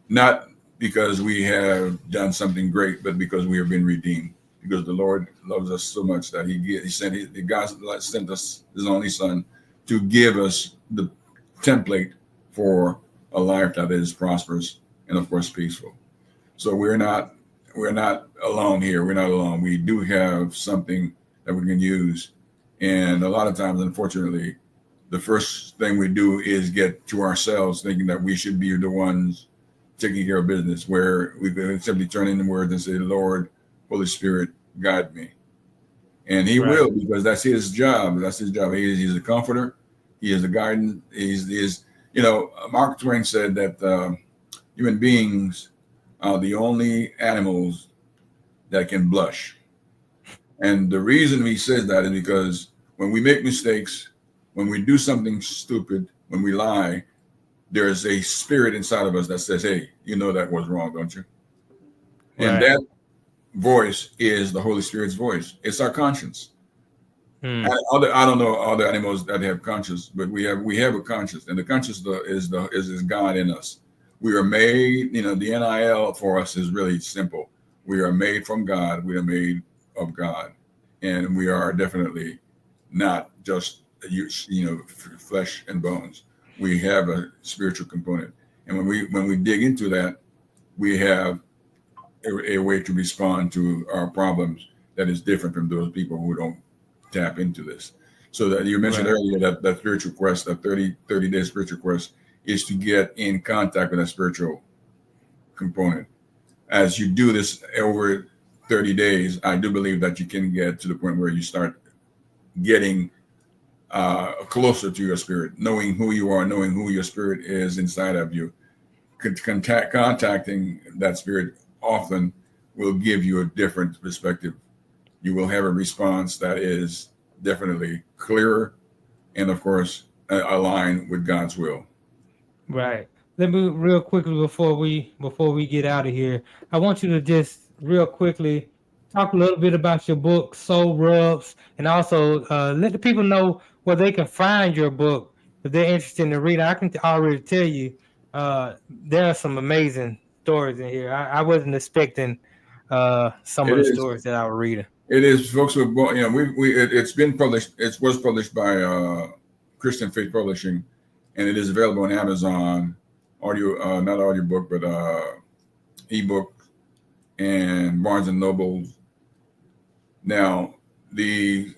not because we have done something great, but because we have been redeemed. Because the Lord loves us so much that God sent us his only Son to give us the template for a life that is prosperous and, of course, peaceful. So we're not alone here. We're not alone. We do have something that we can use, and a lot of times, unfortunately, the first thing we do is get to ourselves, thinking that we should be the ones taking care of business, where we could simply turn in the word and say, Lord, Holy Spirit, guide me. And he will, because that's his job. That's his job. He's a comforter. He is a guidance. He's Mark Twain said that human beings are the only animals that can blush. And the reason he says that is because when we make mistakes, when we do something stupid, when we lie, there's a spirit inside of us that says, hey, you know that was wrong, don't you? And that voice is the Holy Spirit's voice. It's our conscience. And I don't know other animals that have conscience, but we have a conscience, and the conscience is God in us. We are made. The NIL for us is really simple. We are made from God. We are made of God, and we are definitely not just flesh and bones. We have a spiritual component, and when we dig into that, we have a way to respond to our problems that is different from those people who don't tap into this. So that you mentioned earlier that spiritual quest, that 30-day spiritual quest, is to get in contact with that spiritual component. As you do this over 30 days, I do believe that you can get to the point where you start getting closer to your spirit, knowing who you are, knowing who your spirit is inside of you. Contacting that spirit often will give you a different perspective. You will have a response that is definitely clearer and, of course, aligned with God's will. Right. Let me real quickly before we get out of here. I want you to just real quickly talk a little bit about your book, Soul Rubs, and also let the people know where they can find your book if they're interested in reading. I can already tell you there are some amazing stories in here. I wasn't expecting some of the stories that I was reading. It is, folks. It's been published. It was published by Christian Faith Publishing, and it is available on Amazon, audio, not audiobook, but ebook, and Barnes and Noble. Now, the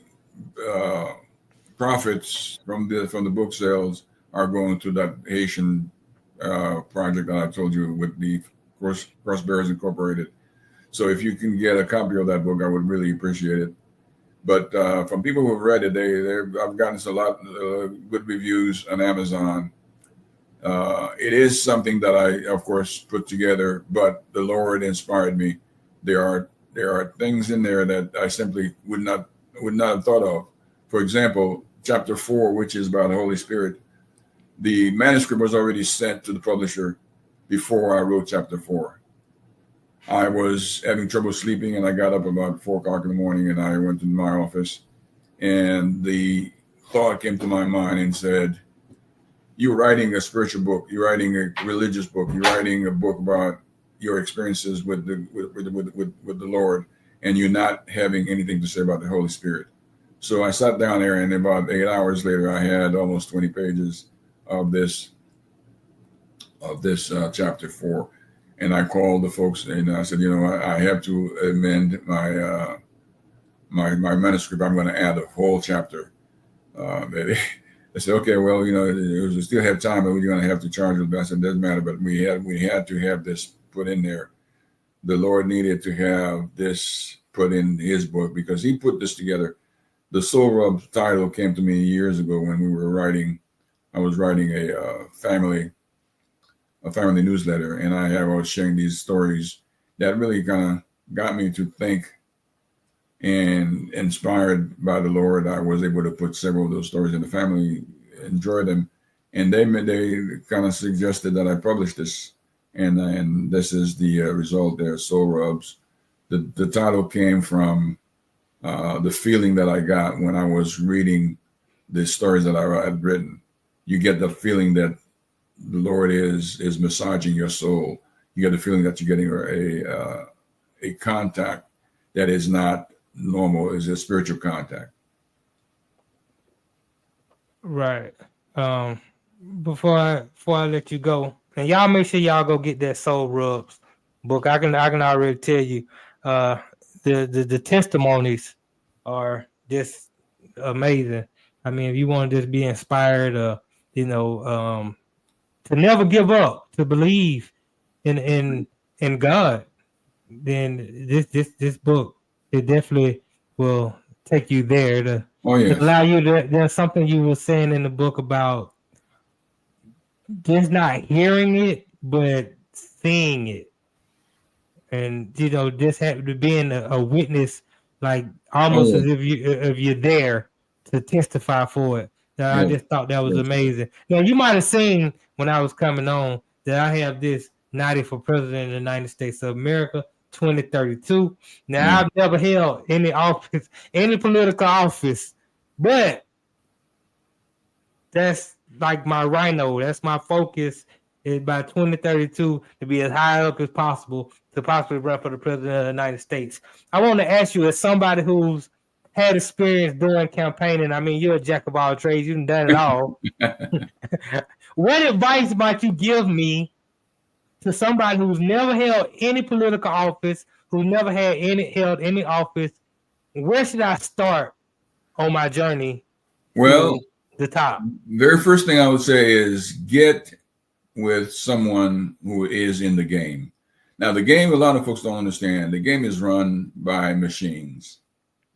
profits from the book sales are going to that Haitian project that I told you with the Crossbearers Incorporated. So if you can get a copy of that book, I would really appreciate it. But from people who have read it, I've gotten a lot of good reviews on Amazon. It is something that I, of course, put together, but the Lord inspired me. There are things in there that I simply would not have thought of. For example, chapter 4, which is about the Holy Spirit, the manuscript was already sent to the publisher before I wrote chapter 4. I was having trouble sleeping, and I got up about 4 o'clock in the morning, and I went to my office, and the thought came to my mind and said, "You're writing a spiritual book. You're writing a religious book. You're writing a book about your experiences with the Lord, and you're not having anything to say about the Holy Spirit." So I sat down there, and about 8 hours later, I had almost 20 pages of this chapter 4. And I called the folks and I said, I have to amend my my manuscript. I'm going to add a whole chapter. They said, okay, well, we still have time, but we're going to have to charge it. I said, it doesn't matter, but we had to have this put in there. The Lord needed to have this put in His book because He put this together. The Soul Rub title came to me years ago when we were writing. I was writing a family newsletter, and I was sharing these stories that really kind of got me to think, and inspired by the Lord, I was able to put several of those stories in. The family enjoyed them, and they kind of suggested that I publish this, and this is the result there, Soul Rubs. The title came from the feeling that I got when I was reading the stories that I had written. You get the feeling that the Lord is massaging your soul. You get the feeling that you're getting a contact that is not normal, is a spiritual contact. Right. Before I let you go, and y'all make sure y'all go get that Soul Rubs book. I can already tell you, the testimonies are just amazing. I mean, if you want to just be inspired, to never give up, to believe in God, then this book, it definitely will take you there to allow you to. There's something you were saying in the book about just not hearing it, but seeing it, and just having to being a witness, like almost as if you're there to testify for it. I just thought that was amazing. Now, you might have seen when I was coming on that I have this 90 for President of the United States of America 2032. Now, I've never held any office, any political office But that's like my rhino. That's my focus is by 2032 to be as high up as possible to possibly run for the president of the United States. I want to ask you, as somebody who's had experience doing campaigning, I mean, you're a jack of all trades. You've done it all. What advice might you give me to somebody who's never held any political office, who never held any office? Where should I start on my journey? Well, the top. Very first thing I would say is get with someone who is in the game. Now, the game, a lot of folks don't understand. The game is run by machines.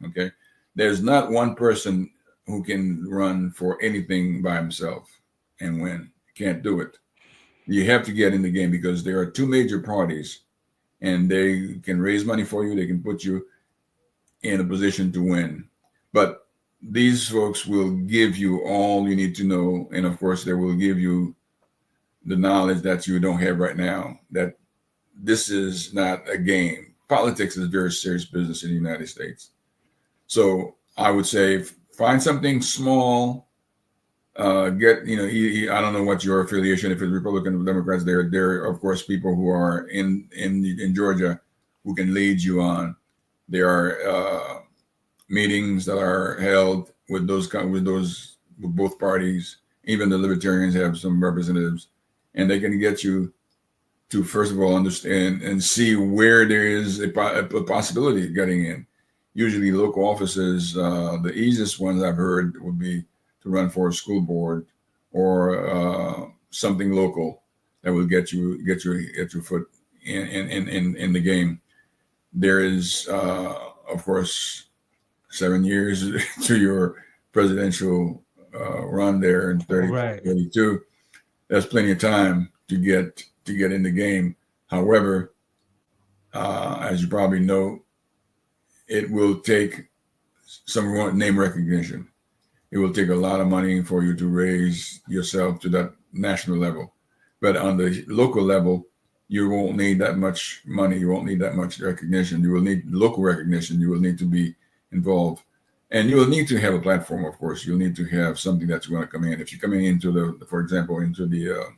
Okay, there's not one person who can run for anything by himself and win. Can't do it. You have to get in the game because there are two major parties, and they can raise money for you. They can put you in a position to win, but these folks will give you all you need to know. And of course, they will give you the knowledge that you don't have right now, that this is not a game. Politics is very serious business in the United States. So I would say find something small, I don't know what your affiliation, if it's Republican or Democrats, there are, of course, people who are in Georgia who can lead you on. There are meetings that are held with both parties. Even the Libertarians have some representatives, and they can get you to first of all understand and see where there is a possibility of getting in. Usually, local offices, the easiest ones I've heard would be to run for a school board or something local that will get your foot in the game. There is, of course, 7 years to your presidential run there in 32. That's plenty of time to get in the game. However, as you probably know, it will take some name recognition. It will take a lot of money for you to raise yourself to that national level. But on the local level, you won't need that much money. You won't need that much recognition. You will need local recognition. You will need to be involved. And you will need to have a platform, of course. You'll need to have something that's going to come in. If you're coming into for example, into the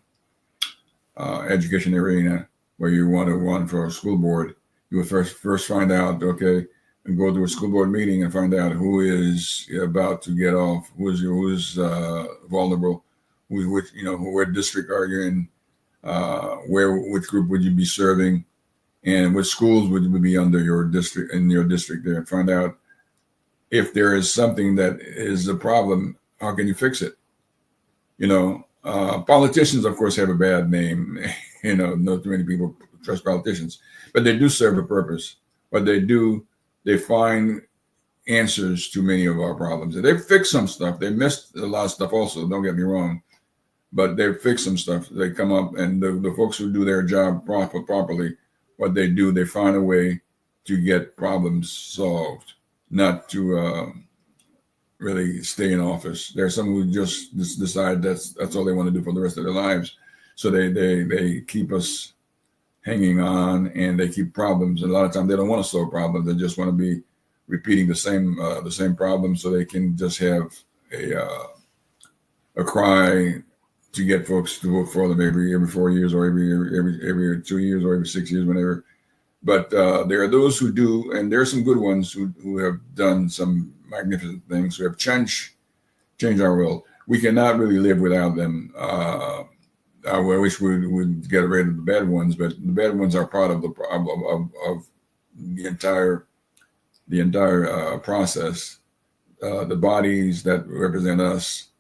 education arena where you want to run for a school board, you will first find out, okay, and go to a school board meeting and find out who is about to get off, who's vulnerable, what district are you in, which group would you be serving, and which schools would you be under your district there, and find out if there is something that is a problem, how can you fix it? Politicians, of course, have a bad name. Not too many people trust politicians, but they do serve a purpose. What they do, they find answers to many of our problems. They fix some stuff. They missed a lot of stuff also, don't get me wrong, but they fix some stuff. They come up, and the folks who do their job properly, what they do, they find a way to get problems solved, not to really stay in office. There are some who just decide that's all they want to do for the rest of their lives. So they keep us hanging on, and they keep problems. And a lot of times they don't want to solve problems. They just want to be repeating the same problem, so they can just have a cry to get folks to vote for them every 4 years, or every 2 years, or every 6 years, whenever. But there are those who do, and there are some good ones who have done some magnificent things, who have changed our world. We cannot really live without them. I wish we would get rid of the bad ones, but the bad ones are part of the entire process. The bodies that represent us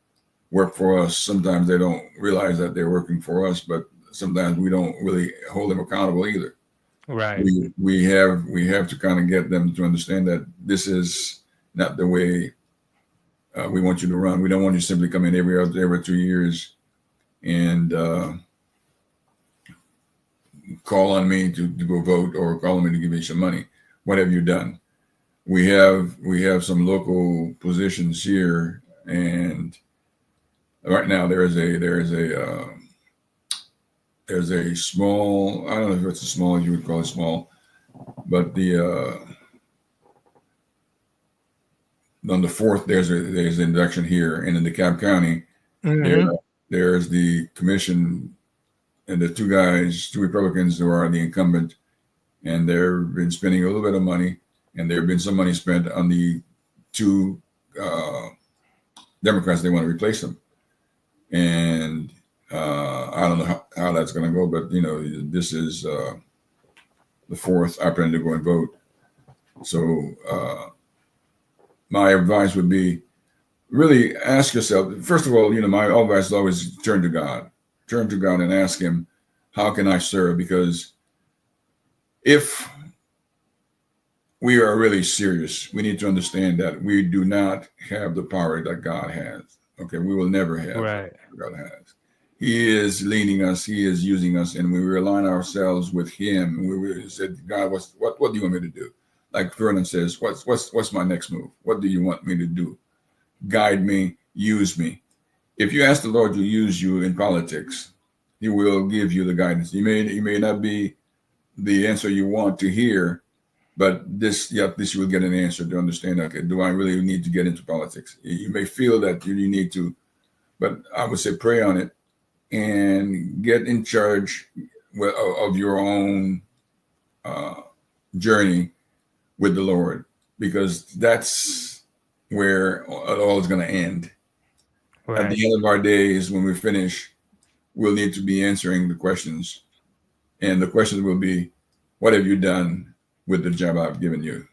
work for us. Sometimes they don't realize that they're working for us, but sometimes we don't really hold them accountable either. Right. We have to kind of get them to understand that this is not the way we want you to run. We don't want you to simply come in every 2 years and call on me to go vote, or call on me to give me some money. What have you done? We have some local positions here, and right now there's a small, I don't know if it's a small, you would call it small, but the on the 4th, there's an induction here, and in DeKalb County, there's the commission and the two Republicans who are the incumbent, and they've been spending a little bit of money, and there have been some money spent on the 2 Democrats. They want to replace them, and I don't know how that's going to go, but this is the 4th. I plan to go and vote. So my advice would be really ask yourself, first of all, my advice is always turn to God and ask him, how can I serve? Because if we are really serious, we need to understand that we do not have the power that God has. Okay, we will never have what God has. He is leading us. He is using us, and we align ourselves with him. We said, God, what do you want me to do? Like Vernon says, what's my next move? What do you want me to do? Guide me, use me. If you ask the Lord to use you in politics, he will give you the guidance. He may not be the answer you want to hear, but this you will get an answer to understand, okay, do I really need to get into politics? You may feel that you need to, but I would say pray on it and get in charge of your own journey with the Lord, because that's where it all is going to end. Right. At the end of our days, when we finish, we'll need to be answering the questions. And the questions will be, what have you done with the job I've given you?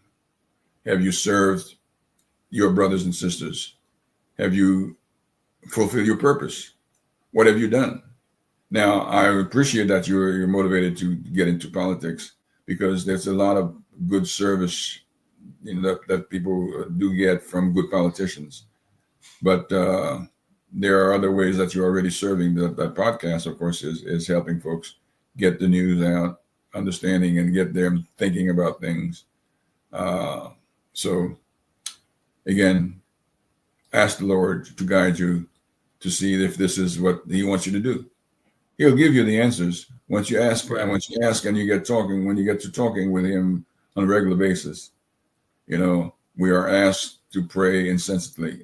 Have you served your brothers and sisters? Have you fulfilled your purpose? What have you done? Now, I appreciate that you're motivated to get into politics, because there's a lot of good service that people do get from good politicians. But there are other ways that you're already serving. That podcast, of course, is helping folks get the news out, understanding, and get them thinking about things. So, again, ask the Lord to guide you to see if this is what he wants you to do. He'll give you the answers once you ask, and once you ask and you get talking, when you get to talking with him on a regular basis. We are asked to pray incessantly.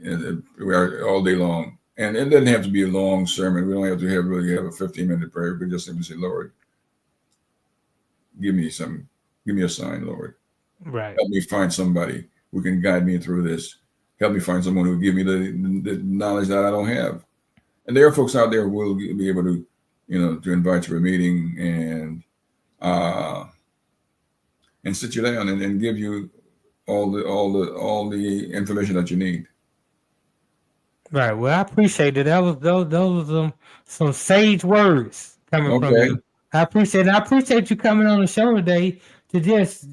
We are all day long. And it doesn't have to be a long sermon. We don't have to really have a 15-minute prayer. We just simply say, Lord, give me a sign, Lord. Right. Help me find somebody who can guide me through this. Help me find someone who will give me the knowledge that I don't have. And there are folks out there who will be able to, to invite you to a meeting and sit you down and give you all the information that you need. Right. Well, I appreciate it. Those were some sage words coming from you. I appreciate it. I appreciate you coming on the show today to just,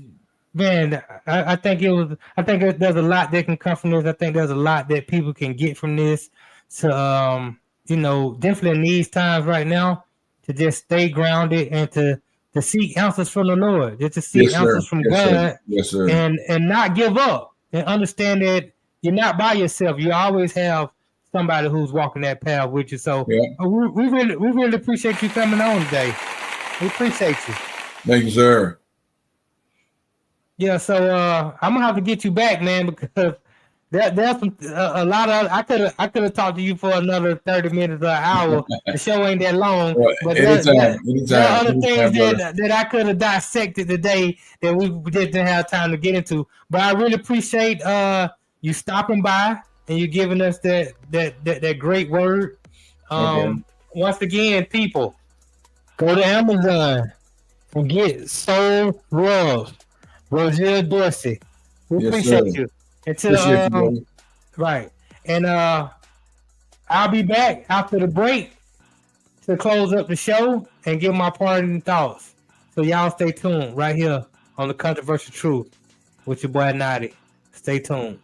man, I think there's a lot that can come from this. I think there's a lot that people can get from this. So, definitely in these times right now, to just stay grounded and to seek answers from the Lord, just to seek answers from God, and not give up, and understand that you're not by yourself. You always have somebody who's walking that path with you. So we really appreciate you coming on today. We appreciate you. Thank you, sir. Yeah, so I'm gonna have to get you back, man, because there's a lot of I could have talked to you for another 30 minutes or an hour. The show ain't that long, but there are other things that I could have dissected today that we didn't have time to get into. But I really appreciate you stopping by and you giving us that great word. Once again, people, go to Amazon and get Soul Love, Roger Dorsey. We appreciate you. Right. And I'll be back after the break to close up the show and give my parting thoughts. So y'all stay tuned right here on The Controversial Truth with your boy Naughty. Stay tuned.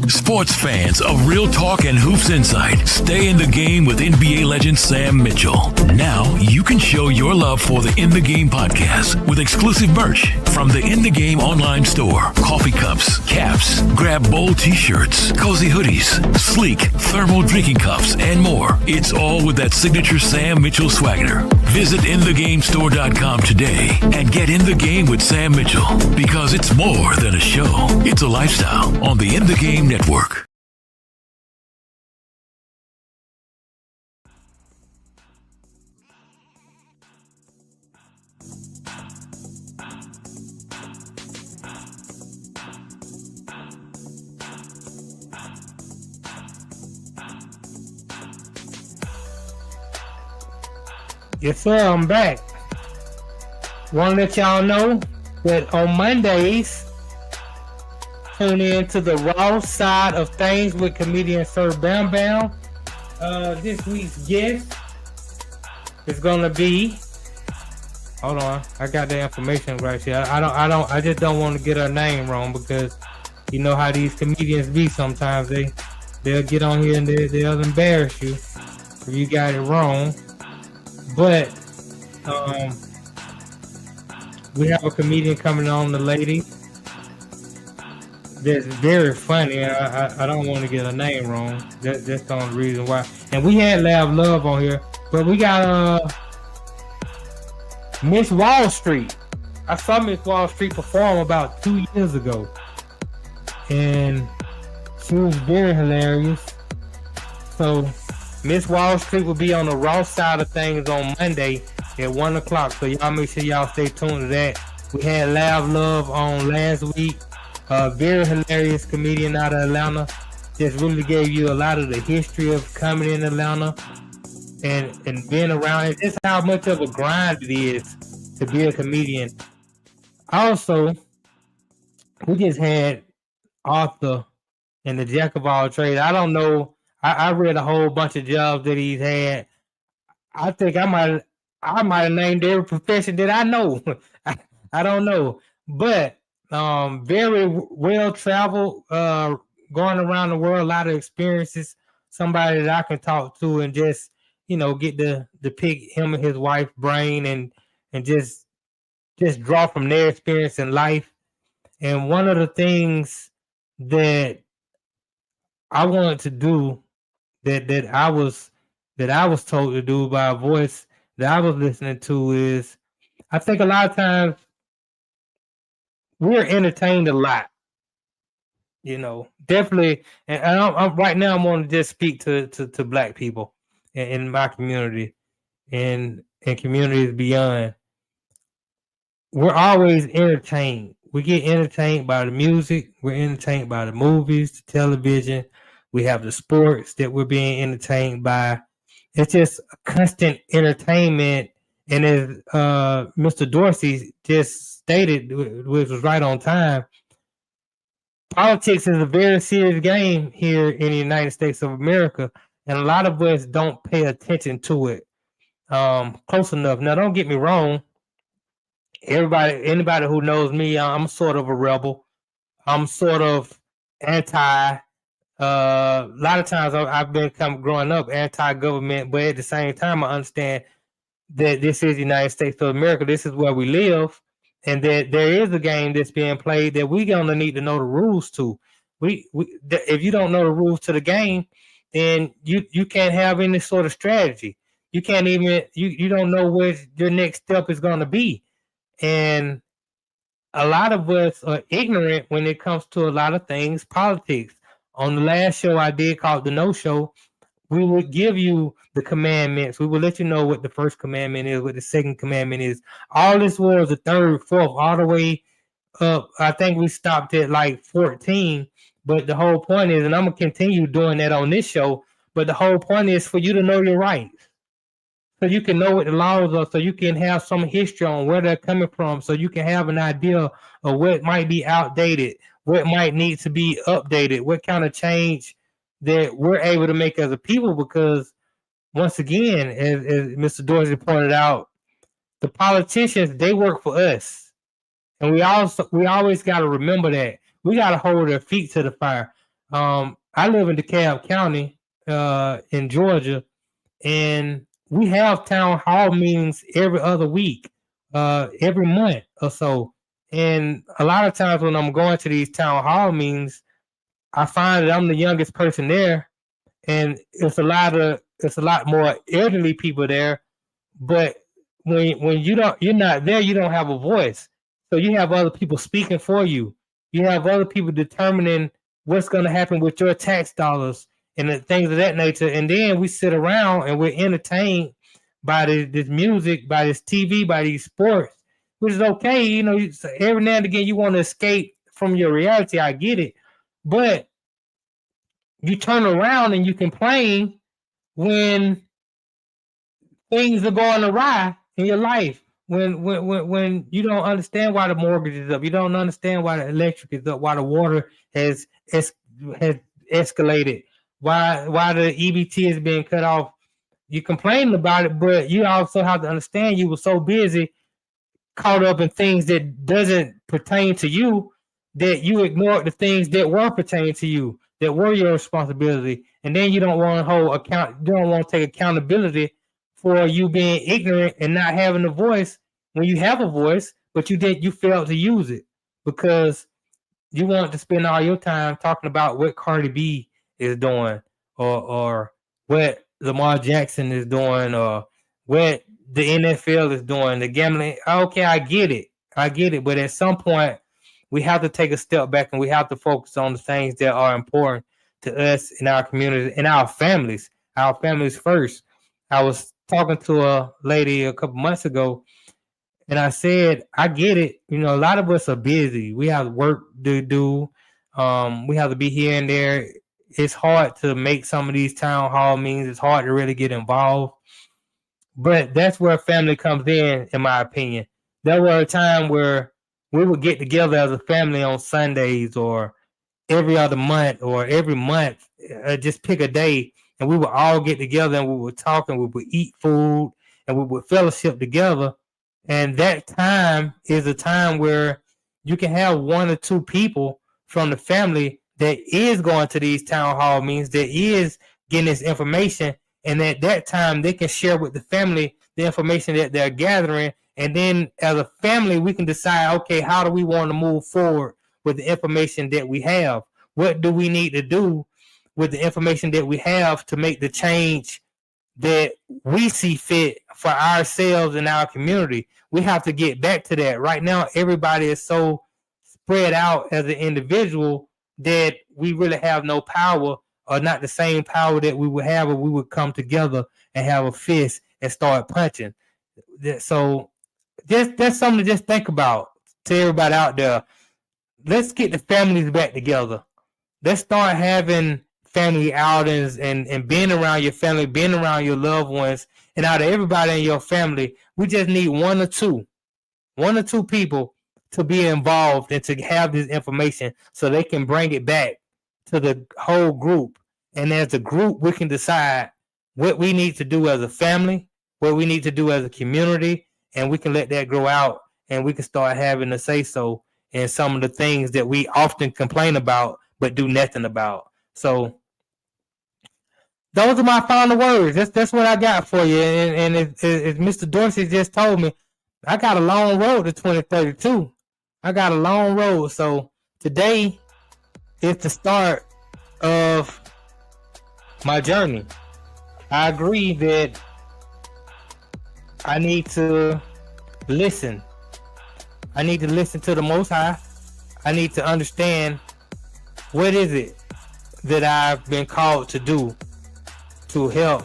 Sports fans of Real Talk and Hoops Insight, stay in the game with NBA legend Sam Mitchell. Now you can show your love for the In the Game podcast with exclusive merch from the In the Game online store. Coffee cups, caps, grab bold t-shirts, cozy hoodies, sleek thermal drinking cups, and more. It's all with that signature Sam Mitchell swagger. Visit inthegamestore.com today and get in the game with Sam Mitchell, because it's more than a show. It's a lifestyle on the In the Game network. Yes, sir, I'm back. Want to let y'all know that on Mondays, tune in to the Raw Side of Things with comedian Sir Bam Bam. This week's guest is gonna be. Hold on, I got the information right here. I just don't want to get her name wrong, because you know how these comedians be. Sometimes they'll get on here and they'll embarrass you if you got it wrong. But we have a comedian coming on, the lady that's very funny. I don't want to get her name wrong. That's the only reason why. And we had Love on here, but we got Miss Wall Street. I saw Miss Wall Street perform about 2 years ago, and she was very hilarious. So Miss Wall Street will be on the Raw Side of Things on Monday at 1 o'clock. So y'all make sure y'all stay tuned to that. We had Love on last week. Very hilarious comedian out of Atlanta. Just really gave you a lot of the history of coming in Atlanta and being around it. Just how much of a grind it is to be a comedian. Also, we just had Arthur in the Jack of all trades. I don't know. I read a whole bunch of jobs that he's had. I think I might have named every profession that I know. I don't know, but very well traveled, going around the world, a lot of experiences. Somebody that I can talk to and just get to pick him and his wife's brain and just draw from their experience in life. And one of the things that I wanted to do, that I was told to do by a voice that I was listening to, is I think a lot of times we're entertained a lot, definitely. And I'm right now, I'm going to just speak to Black people in my community and communities beyond. We're always entertained. We get entertained by the music. We're entertained by the movies, the television. We have the sports that we're being entertained by. It's just a constant entertainment. And as Mr. Dorsey just stated, which was right on time, politics is a very serious game here in the United States of America. And a lot of us don't pay attention to it close enough. Now, don't get me wrong. Anybody who knows me, I'm sort of a rebel. I'm sort of anti. A lot of times I've been growing up anti-government, but at the same time I understand that this is the United States of America. This is where we live, and that there is a game that's being played that we're gonna need to know the rules to. If you don't know the rules to the game, then you can't have any sort of strategy. You can't even you don't know what your next step is gonna be. And a lot of us are ignorant when it comes to a lot of things, politics. On the last show I did called The No Show, we would give you the commandments. We would let you know what the first commandment is, what the second commandment is. All this was the third, fourth, all the way up. I think we stopped at like 14. But the whole point is, and I'm going to continue doing that on this show, but the whole point is for you to know your rights. So you can know what the laws are, so you can have some history on where they're coming from, so you can have an idea of what might be outdated, what might need to be updated, what kind of change that we're able to make as a people. Because once again, as Mr. Dorsey pointed out, the politicians, they work for us. And we always got to remember that. We got to hold their feet to the fire. I live in DeKalb County in Georgia, and we have town hall meetings every other week, every month or so. And a lot of times when I'm going to these town hall meetings, I find that I'm the youngest person there, and it's a lot more elderly people there. But when you're not there, you don't have a voice. So you have other people speaking for you. You have other people determining what's going to happen with your tax dollars and the things of that nature. And then we sit around and we're entertained by this music, by this TV, by these sports, which is okay. You know, every now and again you want to escape from your reality. I get it, but you turn around and you complain when things are going awry in your life. When you don't understand why the mortgage is up, you don't understand why the electric is up, why the water has escalated, why the EBT is being cut off. You complain about it, but you also have to understand you were so busy, caught up in things that doesn't pertain to you, that you ignored the things that were pertaining to you, that were your responsibility, and then you don't want to hold account. You don't want to take accountability for you being ignorant and not having a voice when you have a voice, but you failed to use it because you want to spend all your time talking about what Cardi B is doing, or what Lamar Jackson is doing, or what the NFL is doing, the gambling. Okay, I get it, but at some point we have to take a step back and we have to focus on the things that are important to us in our community, in our families first. I was talking to a lady a couple months ago, and I said, I get it. You know, a lot of us are busy. We have work to do. We have to be here and there. It's hard to make some of these town hall meetings. It's hard to really get involved. But that's where family comes in my opinion. There were a time where we would get together as a family on Sundays or every other month or every month, just pick a day, and we would all get together and we would talk and we would eat food and we would fellowship together. And that time is a time where you can have one or two people from the family that is going to these town hall meetings, that is getting this information. And at that time, they can share with the family the information that they're gathering. And then as a family, we can decide, okay, how do we want to move forward with the information that we have? What do we need to do with the information that we have to make the change that we see fit for ourselves and our community? We have to get back to that. Right now, everybody is so spread out as an individual that we really have no power, or not the same power that we would have if we would come together and have a fist and start punching. So that's something to just think about to everybody out there. Let's get the families back together. Let's start having family outings and being around your family, being around your loved ones, and out of everybody in your family, we just need one or two people to be involved and to have this information so they can bring it back to the whole group. And as a group, we can decide what we need to do as a family, what we need to do as a community, and we can let that grow out, and we can start having a say-so in some of the things that we often complain about but do nothing about. So those are my final words. That's what I got for you. And as Mr. Dorsey just told me, I got a long road to 2032. I got a long road. So today is the start of my journey. I agree that I need to listen. I need to listen to the Most High. I need to understand what is it that I've been called to do to help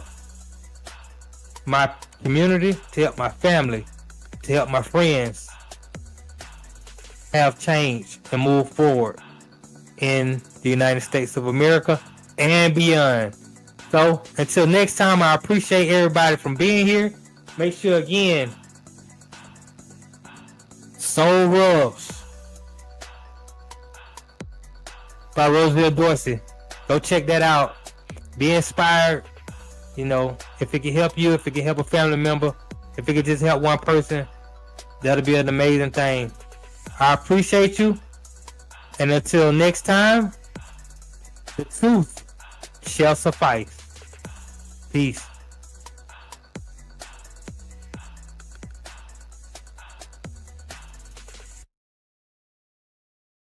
my community, to help my family, to help my friends have change and move forward in the United States of America and beyond. So until next time, I appreciate everybody from being here. Make sure again, Soul Rubs by Roseville Dorsey. Go check that out. Be inspired. You know, if it can help you, if it can help a family member, if it can just help one person, that'll be an amazing thing. I appreciate you. And until next time, the truth shall suffice. Peace.